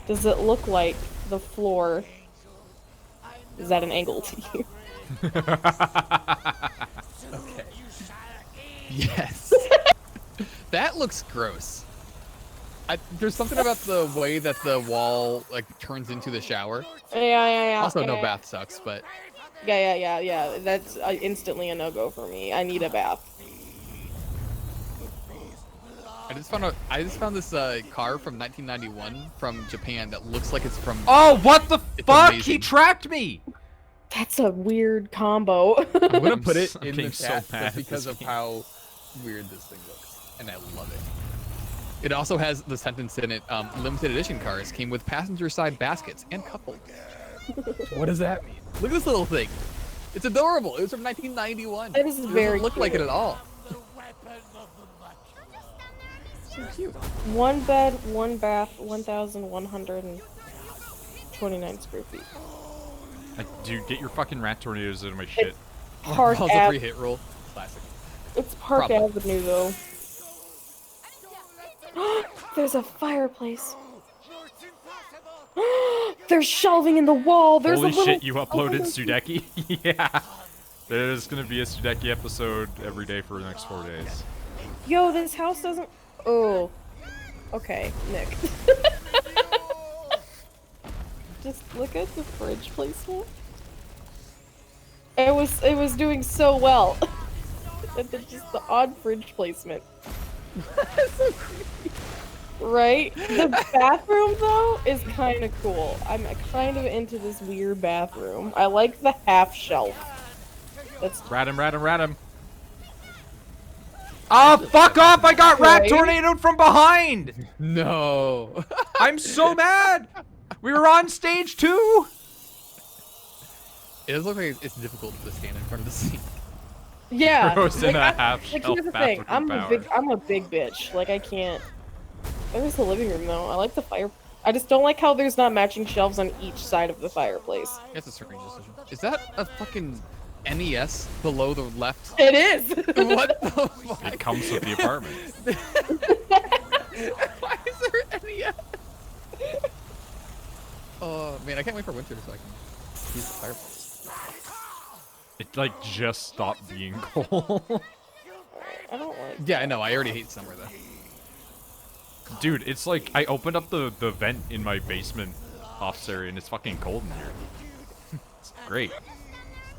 Does it look like the floor is at an angle to you? Okay. Yes. That looks gross. There's something about the way that the wall like turns into the shower. Yeah. Also, no yeah. bath sucks, but Yeah. That's instantly a no-go for me. I need a bath. I just found this car from 1991 from Japan that looks like it's from. Oh, what the It's fuck? amazing. He tracked me. That's a weird combo. I'm gonna I'm put it so- in I'm the getting so chat mad just at because this of game. how weird this thing looks, and I love it. It also has the sentence in it: limited edition cars came with passenger side baskets and cup holders. What does that mean? Look at this little thing. It's adorable. It was from 1991. That is It very doesn't look like it cute. at all. So cute. One bed, one bath, 1,129 square feet. Dude, get your fucking rat tornadoes out of my shit. Park Also Ave. free hit roll. Classic. It's Park Probably. Avenue though. There's a fireplace. There's shelving in the wall. There's Holy a little. shit, you uploaded Sudeki? Yeah. There's gonna be a Sudeki episode every day for the next 4 days. Yo, this house doesn't. Oh. Okay, Nick. Just look at the fridge placement. It was doing so well. And then just the odd fridge placement. Right? The bathroom though is kind of cool. I'm kind of into this weird bathroom. I like the half shelf. That's Rat him. Oh, fuck off! I got rat Right? tornadoed from behind! No. I'm so mad! We were on stage 2. It does look like it's difficult to stand in front of the scene. Yeah. Frozen like, a I- half like, shelf here's the thing. bathroom power. I'm a big bitch. Like I can't. There's the living room though. I like the fire. I just don't like how there's not matching shelves on each side of the fireplace. That's a strange decision. Is that a fucking NES below the left? It is. What the fuck? It comes with the apartment. Why is there an NES? Oh man, I can't wait for winter so I can use the fireplace. It like just stopped being cold. I don't like. Yeah, I know. I already hate summer though. Dude, it's like I opened up the vent in my basement office area and it's fucking cold in here. It's great.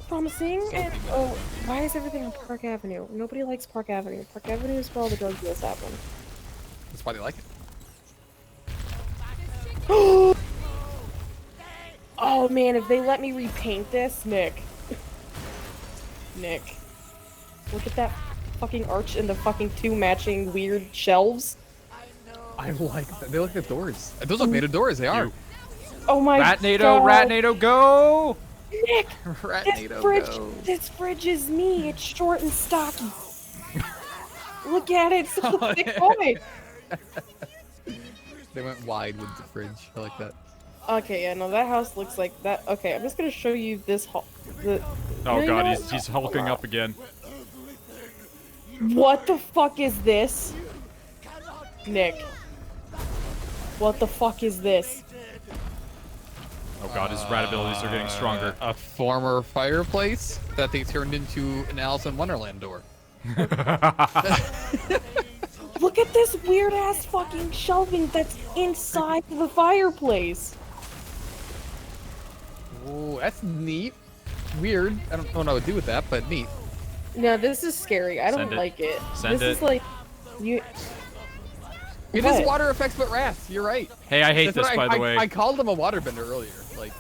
Promising. And, oh, why is everything on Park Avenue? Nobody likes Park Avenue. Park Avenue is where all the drug deals happen. That's why they like it. Oh man, if they let me repaint this, Nick. Nick. Look at that fucking arch and the fucking 2 matching weird shelves. I like that. They look like doors. Those look made of doors. They are. You. Oh my Ratnado, god. Ratnado, go! Nick, Ratnado this fridge is me. It's short and stocky. Look at it. It's a thick boy. They went wide with the fridge. I like that. Okay, yeah, no, that house looks like that. Okay, I'm just gonna show you this hall. Oh No, you god, know he's hulking up again. What the fuck is this? Nick. What the fuck is this? Oh god, his rat abilities are getting stronger. A former fireplace that they turned into an Alice in Wonderland door. Look at this weird ass fucking shelving that's inside the fireplace. Oh, that's neat. Weird. I don't know what I would do with that, but neat. No, this is scary. I don't Send it. like it. Send this is it. like you. It What? is water effects, but rats. You're right. Hey, I hate That's this, what by the way. I called them a waterbender earlier. Like,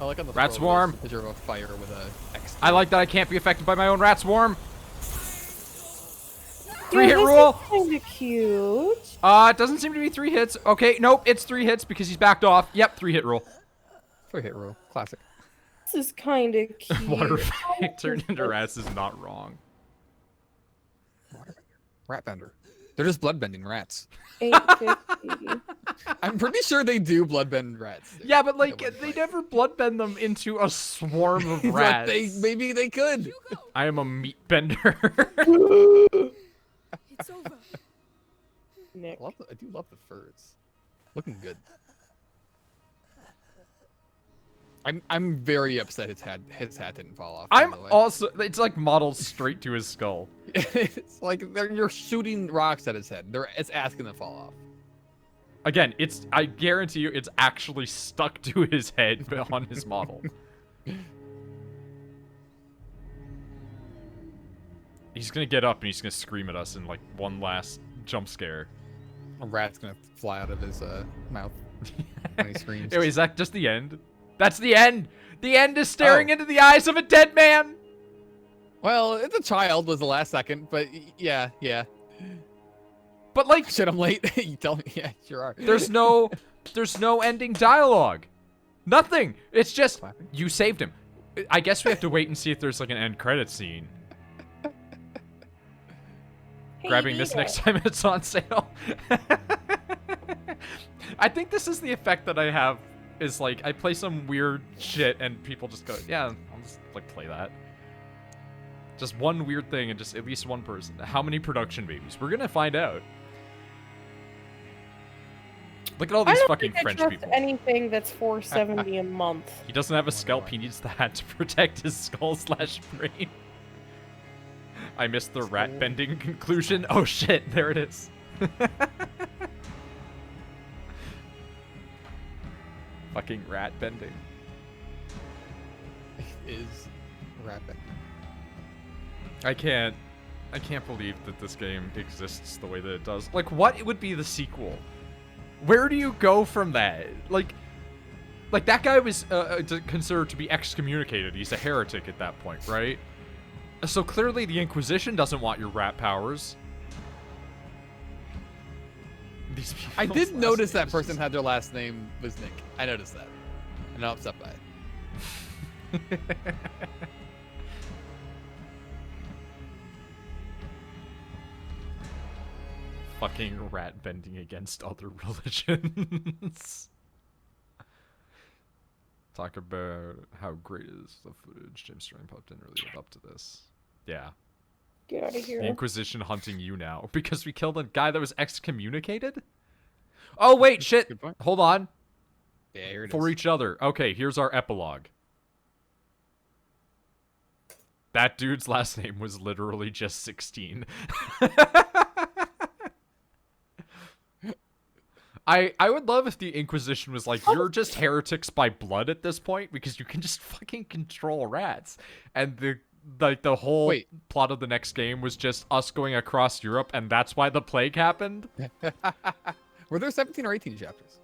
I like on the Rat photo, swarm. there's a picture of a fire with a X. I like that I can't be affected by my own rat swarm. Yo, 3-hit this rule. is kind of cute. It doesn't seem to be 3 hits. Okay, nope, it's 3 hits because he's backed off. Yep, 3-hit rule. 3-hit rule. Classic. This is kind of cute. Water effect turned into rats is not wrong. Rat bender. They're just bloodbending rats. 850. I'm pretty sure they do bloodbend rats. Yeah, but like wouldn't they like- never bloodbend them into a swarm of But rats. maybe they could. I am a meat bender. It's over. Nick. I do love the furs. Looking good. I'm very upset his hat didn't fall off. by I'm the way. also. It's like modeled straight to his skull. It's like you're shooting rocks at his head. It's asking to fall off. Again, it's. I guarantee you, it's actually stuck to his head on his model. He's gonna get up and he's gonna scream at us in like one last jump scare. A rat's gonna fly out of his mouth when he screams. Anyway, is that just the end? That's the end. The end is staring Oh. into the eyes of a dead man. Well, it's a child was the last second, but yeah. But like, Shit, I'm late. You tell me. Yeah, sure are. there's no ending dialogue. Nothing. It's just Clapping. you saved him. I guess we have to wait and see if there's like an end credit scene. Hey, Grabbing this Nina. next time it's on sale. I think this is the effect that I have. Is like I play some weird shit and people just go, yeah, I'll just like play that. Just one weird thing and just at least one person. How many production babies? We're gonna find out. Look at all I these don't fucking think I French trust people. anything that's $470 a month. He doesn't have a scalp. He needs the hat to protect his skull/brain. I missed the rat bending conclusion. Oh shit! There it is. Fucking rat bending. Is rapid. I can't believe that this game exists the way that it does. Like, what would be the sequel? Where do you go from that? Like that guy was considered to be excommunicated. He's a heretic at that point, right? So clearly the Inquisition doesn't want your rat powers. these people. I did notice that person had their last name was Nick. I noticed that. And I'm upset by it. Fucking rat bending against other religions. Talk about how great is the footage. James Sterling Pop didn't really live up to this. Yeah. Get out of here. The Inquisition hunting you now because we killed a guy that was excommunicated? Oh, wait, shit. Good point. Hold on. Yeah, here it For is. each other. Okay, here's our epilogue. That dude's last name was literally just 16. I would love if the Inquisition was like, you're just heretics by blood at this point because you can just fucking control rats. And the whole Wait. plot of the next game was just us going across Europe, and that's why the plague happened? Were there 17 or 18 chapters?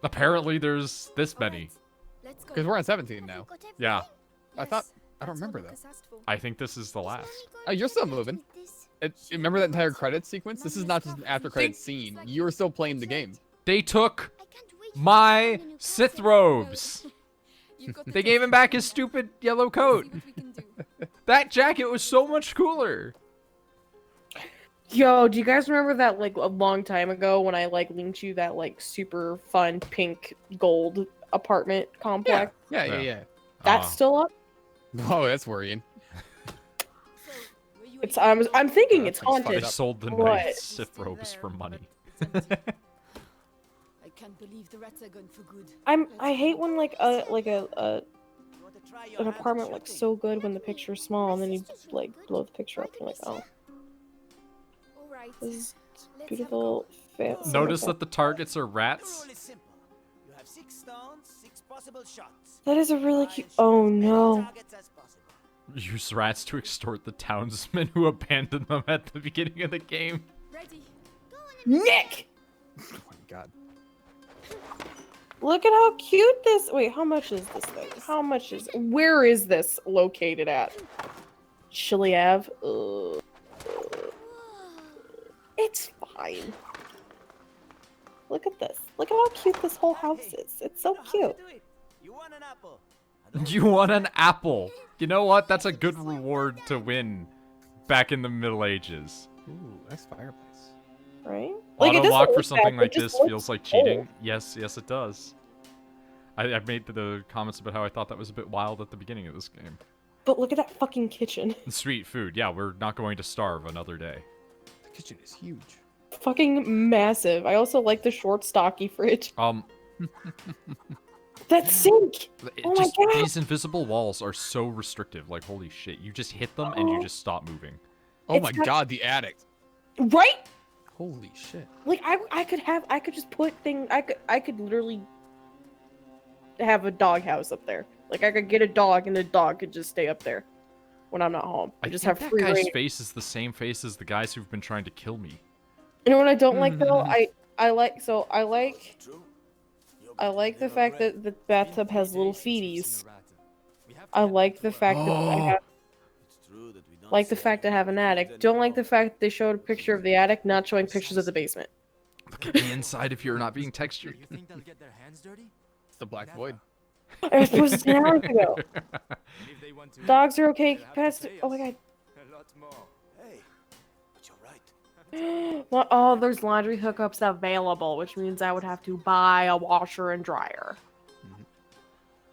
Apparently there's this many. Let's go. Because we're on 17 now. Yeah. I thought... I don't remember that. I think this is the last. Oh, you're still moving. Remember that entire credit sequence? This is not just an after credit scene. You're still playing the game. They took my Sith robes. They gave him back his stupid yellow coat. That jacket was so much cooler. Yo, do you guys remember that like a long time ago when I like linked you that like super fun pink gold apartment complex? Yeah. That's still up? Oh, that's worrying. It's I'm thinking it's That thing's haunted. I sold the What? nice Sith robes for money. I can't believe the rats are gone for good. I hate when like an apartment looks so good when the picture's small and then you like blow the picture up and you're like, oh, All right. this is Let's beautiful. Notice that the targets are The rats. rule is simple. You have 6 stones, 6 possible shots. That is a really Try cute. and Oh shoot as many no. targets as possible. Use rats to extort the townsmen who abandoned them at the beginning of the game. Ready. Nick, Oh my god. look at how cute this. Wait, how much is this thing? How much is? Where is this located at? Chili Ave. It's fine. Look at this. Look at how cute this whole house is. It's so You know how cute. to do it. You want an apple. I don't You want an apple. You know what? That's a good reward to win back in the Middle Ages. Ooh, nice fireplace. Right? Auto doesn't lock for look something bad, it like just this looks feels like cool. cheating. Yes, it does. I've made the comments about how I thought that was a bit wild at the beginning of this game. But look at that fucking kitchen. Sweet food. Yeah, we're not going to starve another day. The kitchen is huge. Fucking massive. I also like the short, stocky fridge. That sink! Oh my God. These invisible walls are so restrictive. Like, holy shit. You just hit them and you just stop moving. Oh It's my got- god, the attic. Right? Holy shit. Like I could just put I could literally have a dog house up there. Like I could get a dog and the dog could just stay up there when I'm not home. I just think have that free guy's reign. face is the same face as the guys who've been trying to kill me. You know what I don't like though? I like True. I like the fact that the bathtub has little feeties. I like the fact that I have It's true that we don't like the say fact I have an attic. Don't like the fact that they showed a picture of the attic, not showing pictures of the basement. Look at the inside if you're not being textured. You think they'll get their hands dirty? It's the black void. I was supposed to 10 hours ago. And if they want to, Dogs are okay. they'll have to Past. pay Oh my us god. a lot more. Hey, but you're right. Well, oh, there's laundry hookups available, which means I would have to buy a washer and dryer. Mhm.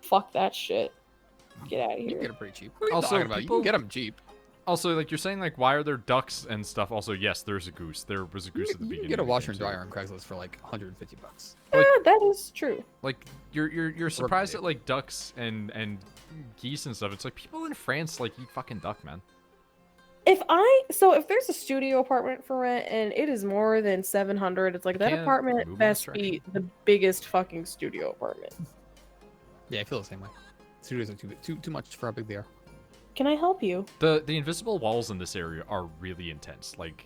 Fuck that shit. Get out of You can get here. them pretty cheap. What are you Also, talking about? You people- can get them cheap. Also, like, you're saying, like, why are there ducks and stuff? Also, yes, there's a goose. There was a goose at the You beginning. can get a of the washer and game, too. dryer on Craigslist for like 150 bucks. Yeah, that is true. Like, you're surprised pig. at, like, ducks and geese and stuff. It's like, people in France, like, eat fucking duck, man. If there's a studio apartment for rent and it is more than 700, it's like that can't apartment move in best this be the biggest fucking studio apartment. Yeah, I feel the same way. Studios are too much for how big they are. Can I help you? The invisible walls in this area are really intense. Like,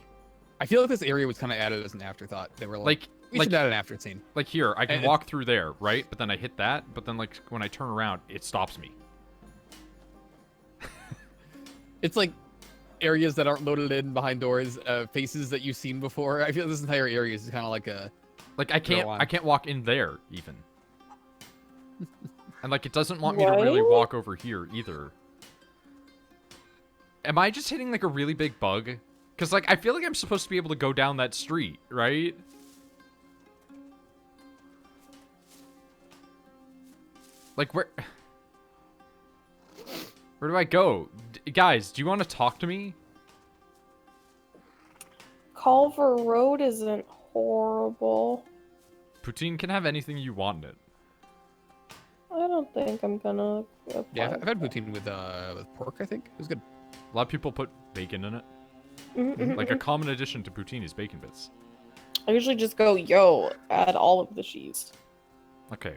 I feel like this area was kind of added as an afterthought. They were like, we should add an after scene. like here, I can And- walk through there, right? But then I hit that, but then, like, when I turn around, it stops me. It's like, areas that aren't loaded in behind doors, faces that you've seen before. I feel this entire area is kind of like a. Like I can't walk in there even. And like it doesn't want me to really What? walk over here either. Am I just hitting like a really big bug? Cause like I feel like I'm supposed to be able to go down that street, right? Like where do I go? Guys, do you want to talk to me? Culver Road isn't horrible. Poutine can have anything you want in it. I don't think I'm gonna. Yeah, I've had poutine with pork. I think it was good. A lot of people put bacon in it. Mhm, Like a mhm. common addition to poutine is bacon bits. I usually just go, yo, add all of the cheese. Okay,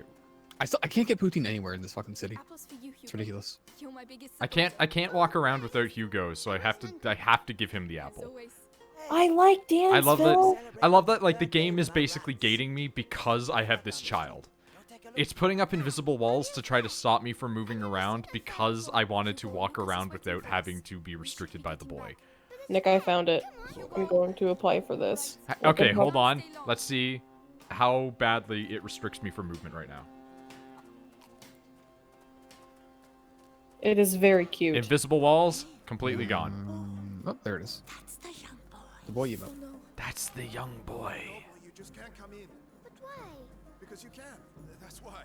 I can't get poutine anywhere in this fucking city. Apples for you, Hugo. It's ridiculous. You're my biggest I can't walk around without Hugo, so I have to give him the As apple. always. I like Dansville. I love that like the game is basically gating me because I have this child. It's putting up invisible walls to try to stop me from moving around because I wanted to walk around without having to be restricted by the boy. Nick, I found it. I'm going to apply for this. Okay, hold on. Let's see how badly it restricts me from movement right now. It is very cute. Invisible walls, completely gone. Oh, there it is. That's the young boy. The boy emote. Oh, no. That's the young boy. You just can't come in. But why? Because you can. That's why.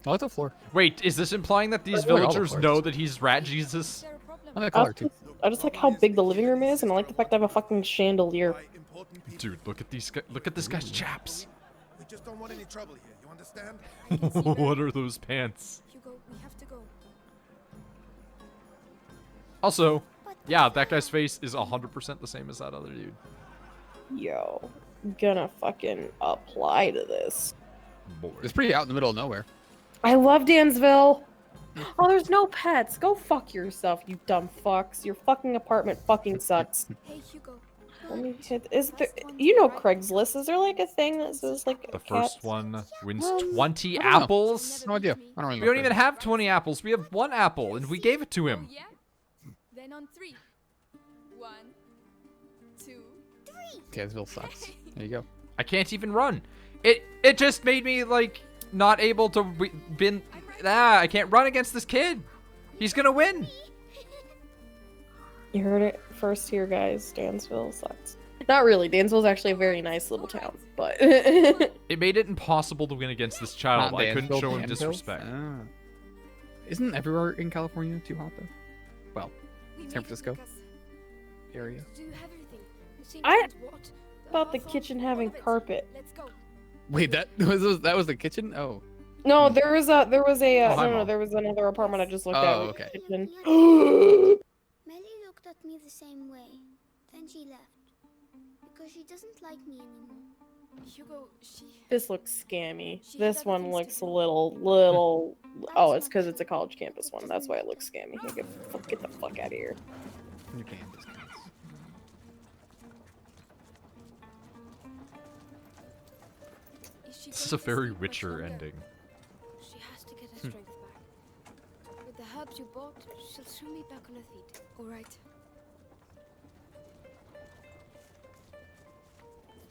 I like the floor. Wait, is this implying that these I like all the villagers floors. know that he's Rat Jesus? Is there a problem? I like the color too. I just like how big the living room is, and I like the fact I have a fucking chandelier. Why important people. Dude, look at these. Look at this guy's chaps. We just don't want any trouble here. You understand? I can see that. What are those pants? Hugo, we have to go. Also, yeah, that guy's face is 100% the same as that other dude. Yo, I'm gonna fucking apply to this. Boy. It's pretty out in the middle of nowhere. I love Dansville. Oh, there's no pets. Go fuck yourself, you dumb fucks. Your fucking apartment fucking sucks. Hey, Hugo. Let me hit. Is there? You know Craigslist? Is there like a thing that says like The a cat? first one wins 20 I don't know. apples. No idea. I don't really We don't even have 20 apples. We have 1 apple, and we gave it to him. Oh, yeah? Then on 3. 1, 2, 3. Kansville sucks. There you go. I can't even run. It just made me like not able to I can't run against this kid. He's gonna win. You heard it first here, guys. Dansville sucks. Not really. Dansville's actually a very nice little town, but It made it impossible to win against this child. Not I couldn't Danville, show him Danville? disrespect. Ah. Isn't everywhere in California too hot though? Well, We San made it Francisco because area. do everything. Machine I- guns what? about the half of kitchen all having of it. carpet. Let's go. Wait, that was the kitchen? Oh. No, there was a Oh, hi, no, Mom. there was another apartment I just looked Oh, at. with okay. a kitchen. Melly looked at me the same way. Then she left. Because she doesn't like me anymore. Hugo, she. This looks scammy. She had This other one things to looks a do. little. Oh, it's because it's a college campus one. That's why it looks scammy. Get the fuck out of here. You can discounts. Is she This is going a to very sleep much Witcher longer? ending. She has to get her strength back. With the herbs you bought, she'll soon be back on her feet. All right.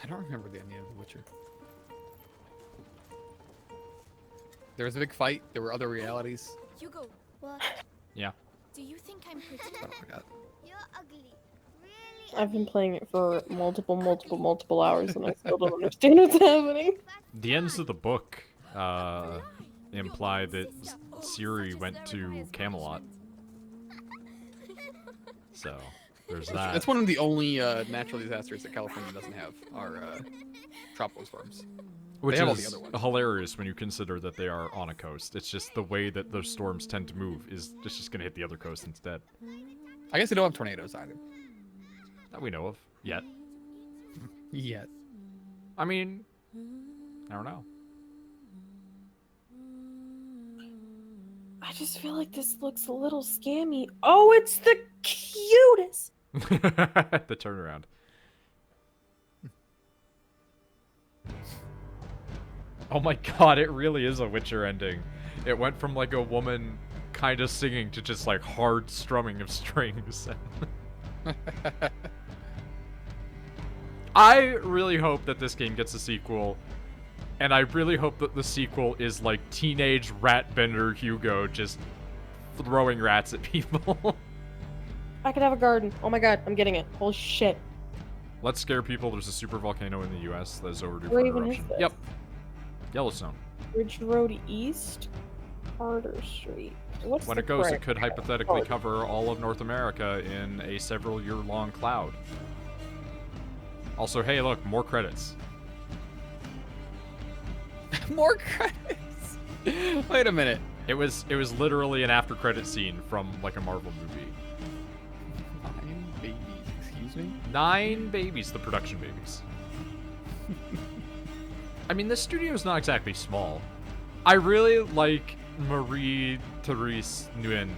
I don't remember the ending of The Witcher. There was a big fight. There were other realities. Hugo, What? Yeah. do you think I'm pretty? I don't forgot. You're ugly. Really I've been playing it for multiple hours, and I still don't understand what's happening. The ends of the book imply that Ciri went to Camelot. So, there's that. That's one of the only natural disasters that California doesn't have are tropical storms. Which have all the is other ones. hilarious when you consider that they are on a coast. It's just the way that those storms tend to move is just going to hit the other coast instead. I guess they don't have tornadoes either. That we know of. Yet. Yet. I mean, I don't know. I just feel like this looks a little scammy. Oh, it's the cutest. The turnaround. Oh my god, it really is a Witcher ending. It went from like a woman kind of singing to just like hard strumming of strings. I really hope that this game gets a sequel, and I really hope that the sequel is like teenage rat bender Hugo just throwing rats at people. I could have a garden. Oh my god, I'm getting it. Holy shit. Let's scare people. There's a super volcano in the U.S. that is overdue Where for even is eruption. this? Yep. Yellowstone. Ridge Road East, Carter Street. What's When the it goes, it correct- could hypothetically Oh. cover all of North America in a several-year-long cloud. Also, hey, look, more credits. More credits. Wait a minute. It was literally an after-credit scene from like a Marvel movie. 9 babies. Excuse me. 9 babies, the production babies. I mean, this studio is not exactly small. I really like Marie Therese Nguyen,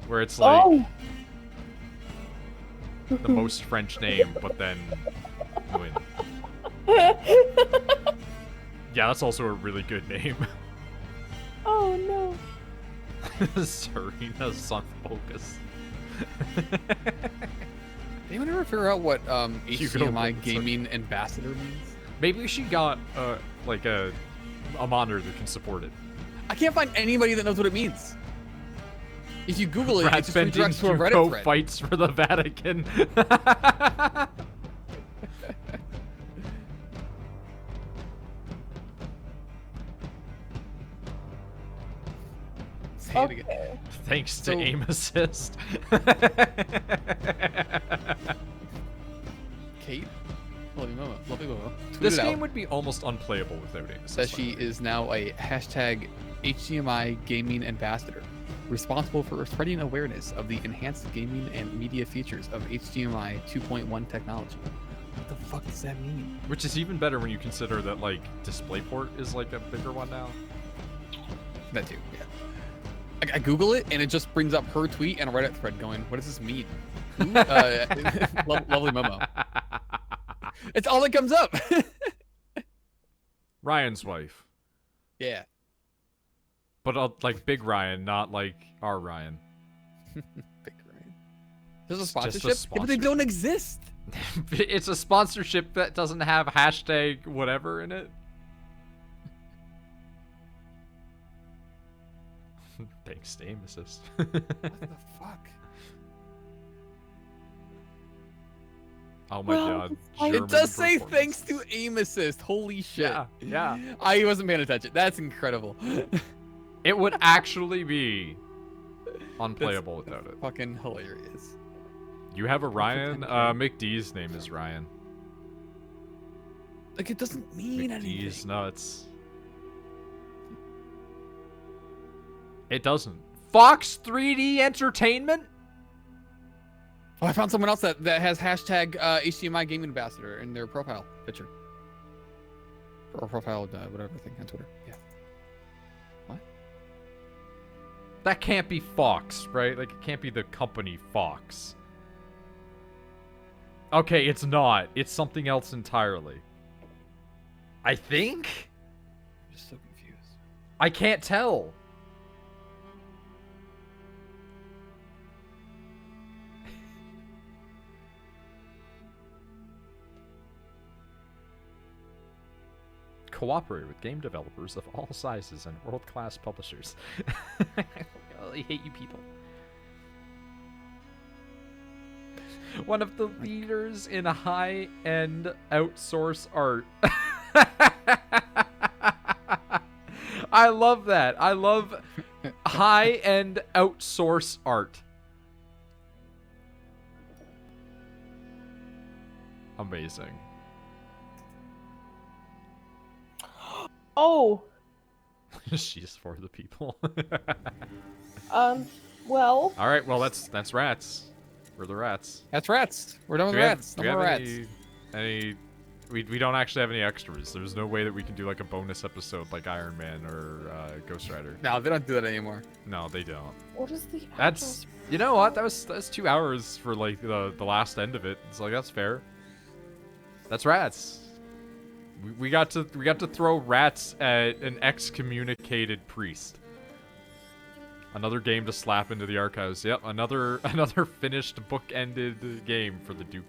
where it's like Oh! the most French name, but then Nguyen. Yeah, that's also a really good name. Oh no. Serena Sun Focus. Anyone ever figure out what Hugo HDMI Robinson. gaming ambassador means? Maybe she got like a monitor that can support it. I can't find anybody that knows what it means. If you Google it, it Brad just Bending redirects to a Reddit Hugo thread. fights for the Vatican. Say it again. Okay. Thanks to So- aim assist. Kate? Lovely Momo. Lovely Momo. tweeted This out game would be almost unplayable without aim assist. that by she the way. is now a hashtag HDMI gaming ambassador, responsible for spreading awareness of the enhanced gaming and media features of HDMI 2.1 technology. What the fuck does that mean? Which is even better when you consider that like DisplayPort is like a bigger one now. That too, yeah. I Google it and it just brings up her tweet and a Reddit thread going, what does this mean? Who? Lovely Momo. It's all that comes up. Ryan's wife. Yeah. But like Big Ryan, not like our Ryan. Big Ryan. There's a It's just a sponsorship? Yeah, but they don't exist. It's a sponsorship that doesn't have hashtag whatever in it. Thanks to aim assist. What the fuck? Oh my Well, god. I- It does say German thanks to performance. aim assist. Holy shit. Yeah, yeah. I wasn't paying attention. That's incredible. It would actually be unplayable without it. Fucking hilarious. You have a Ryan? McDee's name is Ryan. Like, it doesn't mean McDee's anything. nuts. It doesn't. Fox 3D Entertainment? Oh, I found someone else that has hashtag HDMI gaming ambassador in their profile picture. Or profile, whatever thing on Twitter. Yeah. What? That can't be Fox, right? Like, it can't be the company Fox. Okay, it's not. It's something else entirely. I think? I'm just so confused. I can't tell. Cooperate with game developers of all sizes and world-class publishers. I hate you people. One of the leaders in high-end outsource art. I love that. I love high-end outsource art. Amazing. Oh, She's for the people. well, All right, well that's rats. We're the rats. That's rats. We're done with Do we have- rats. do No we more have rats. any we don't actually have any extras. There's no way that we can do like a bonus episode like Iron Man or Ghost Rider. No, they don't do that anymore. No, they don't. what is the That's you know what? That's 2 hours for like the last end of it. It's like that's fair. That's rats. We got to throw rats at an excommunicated priest. Another game to slap into the archives. Yep, another finished book-ended game for the Duke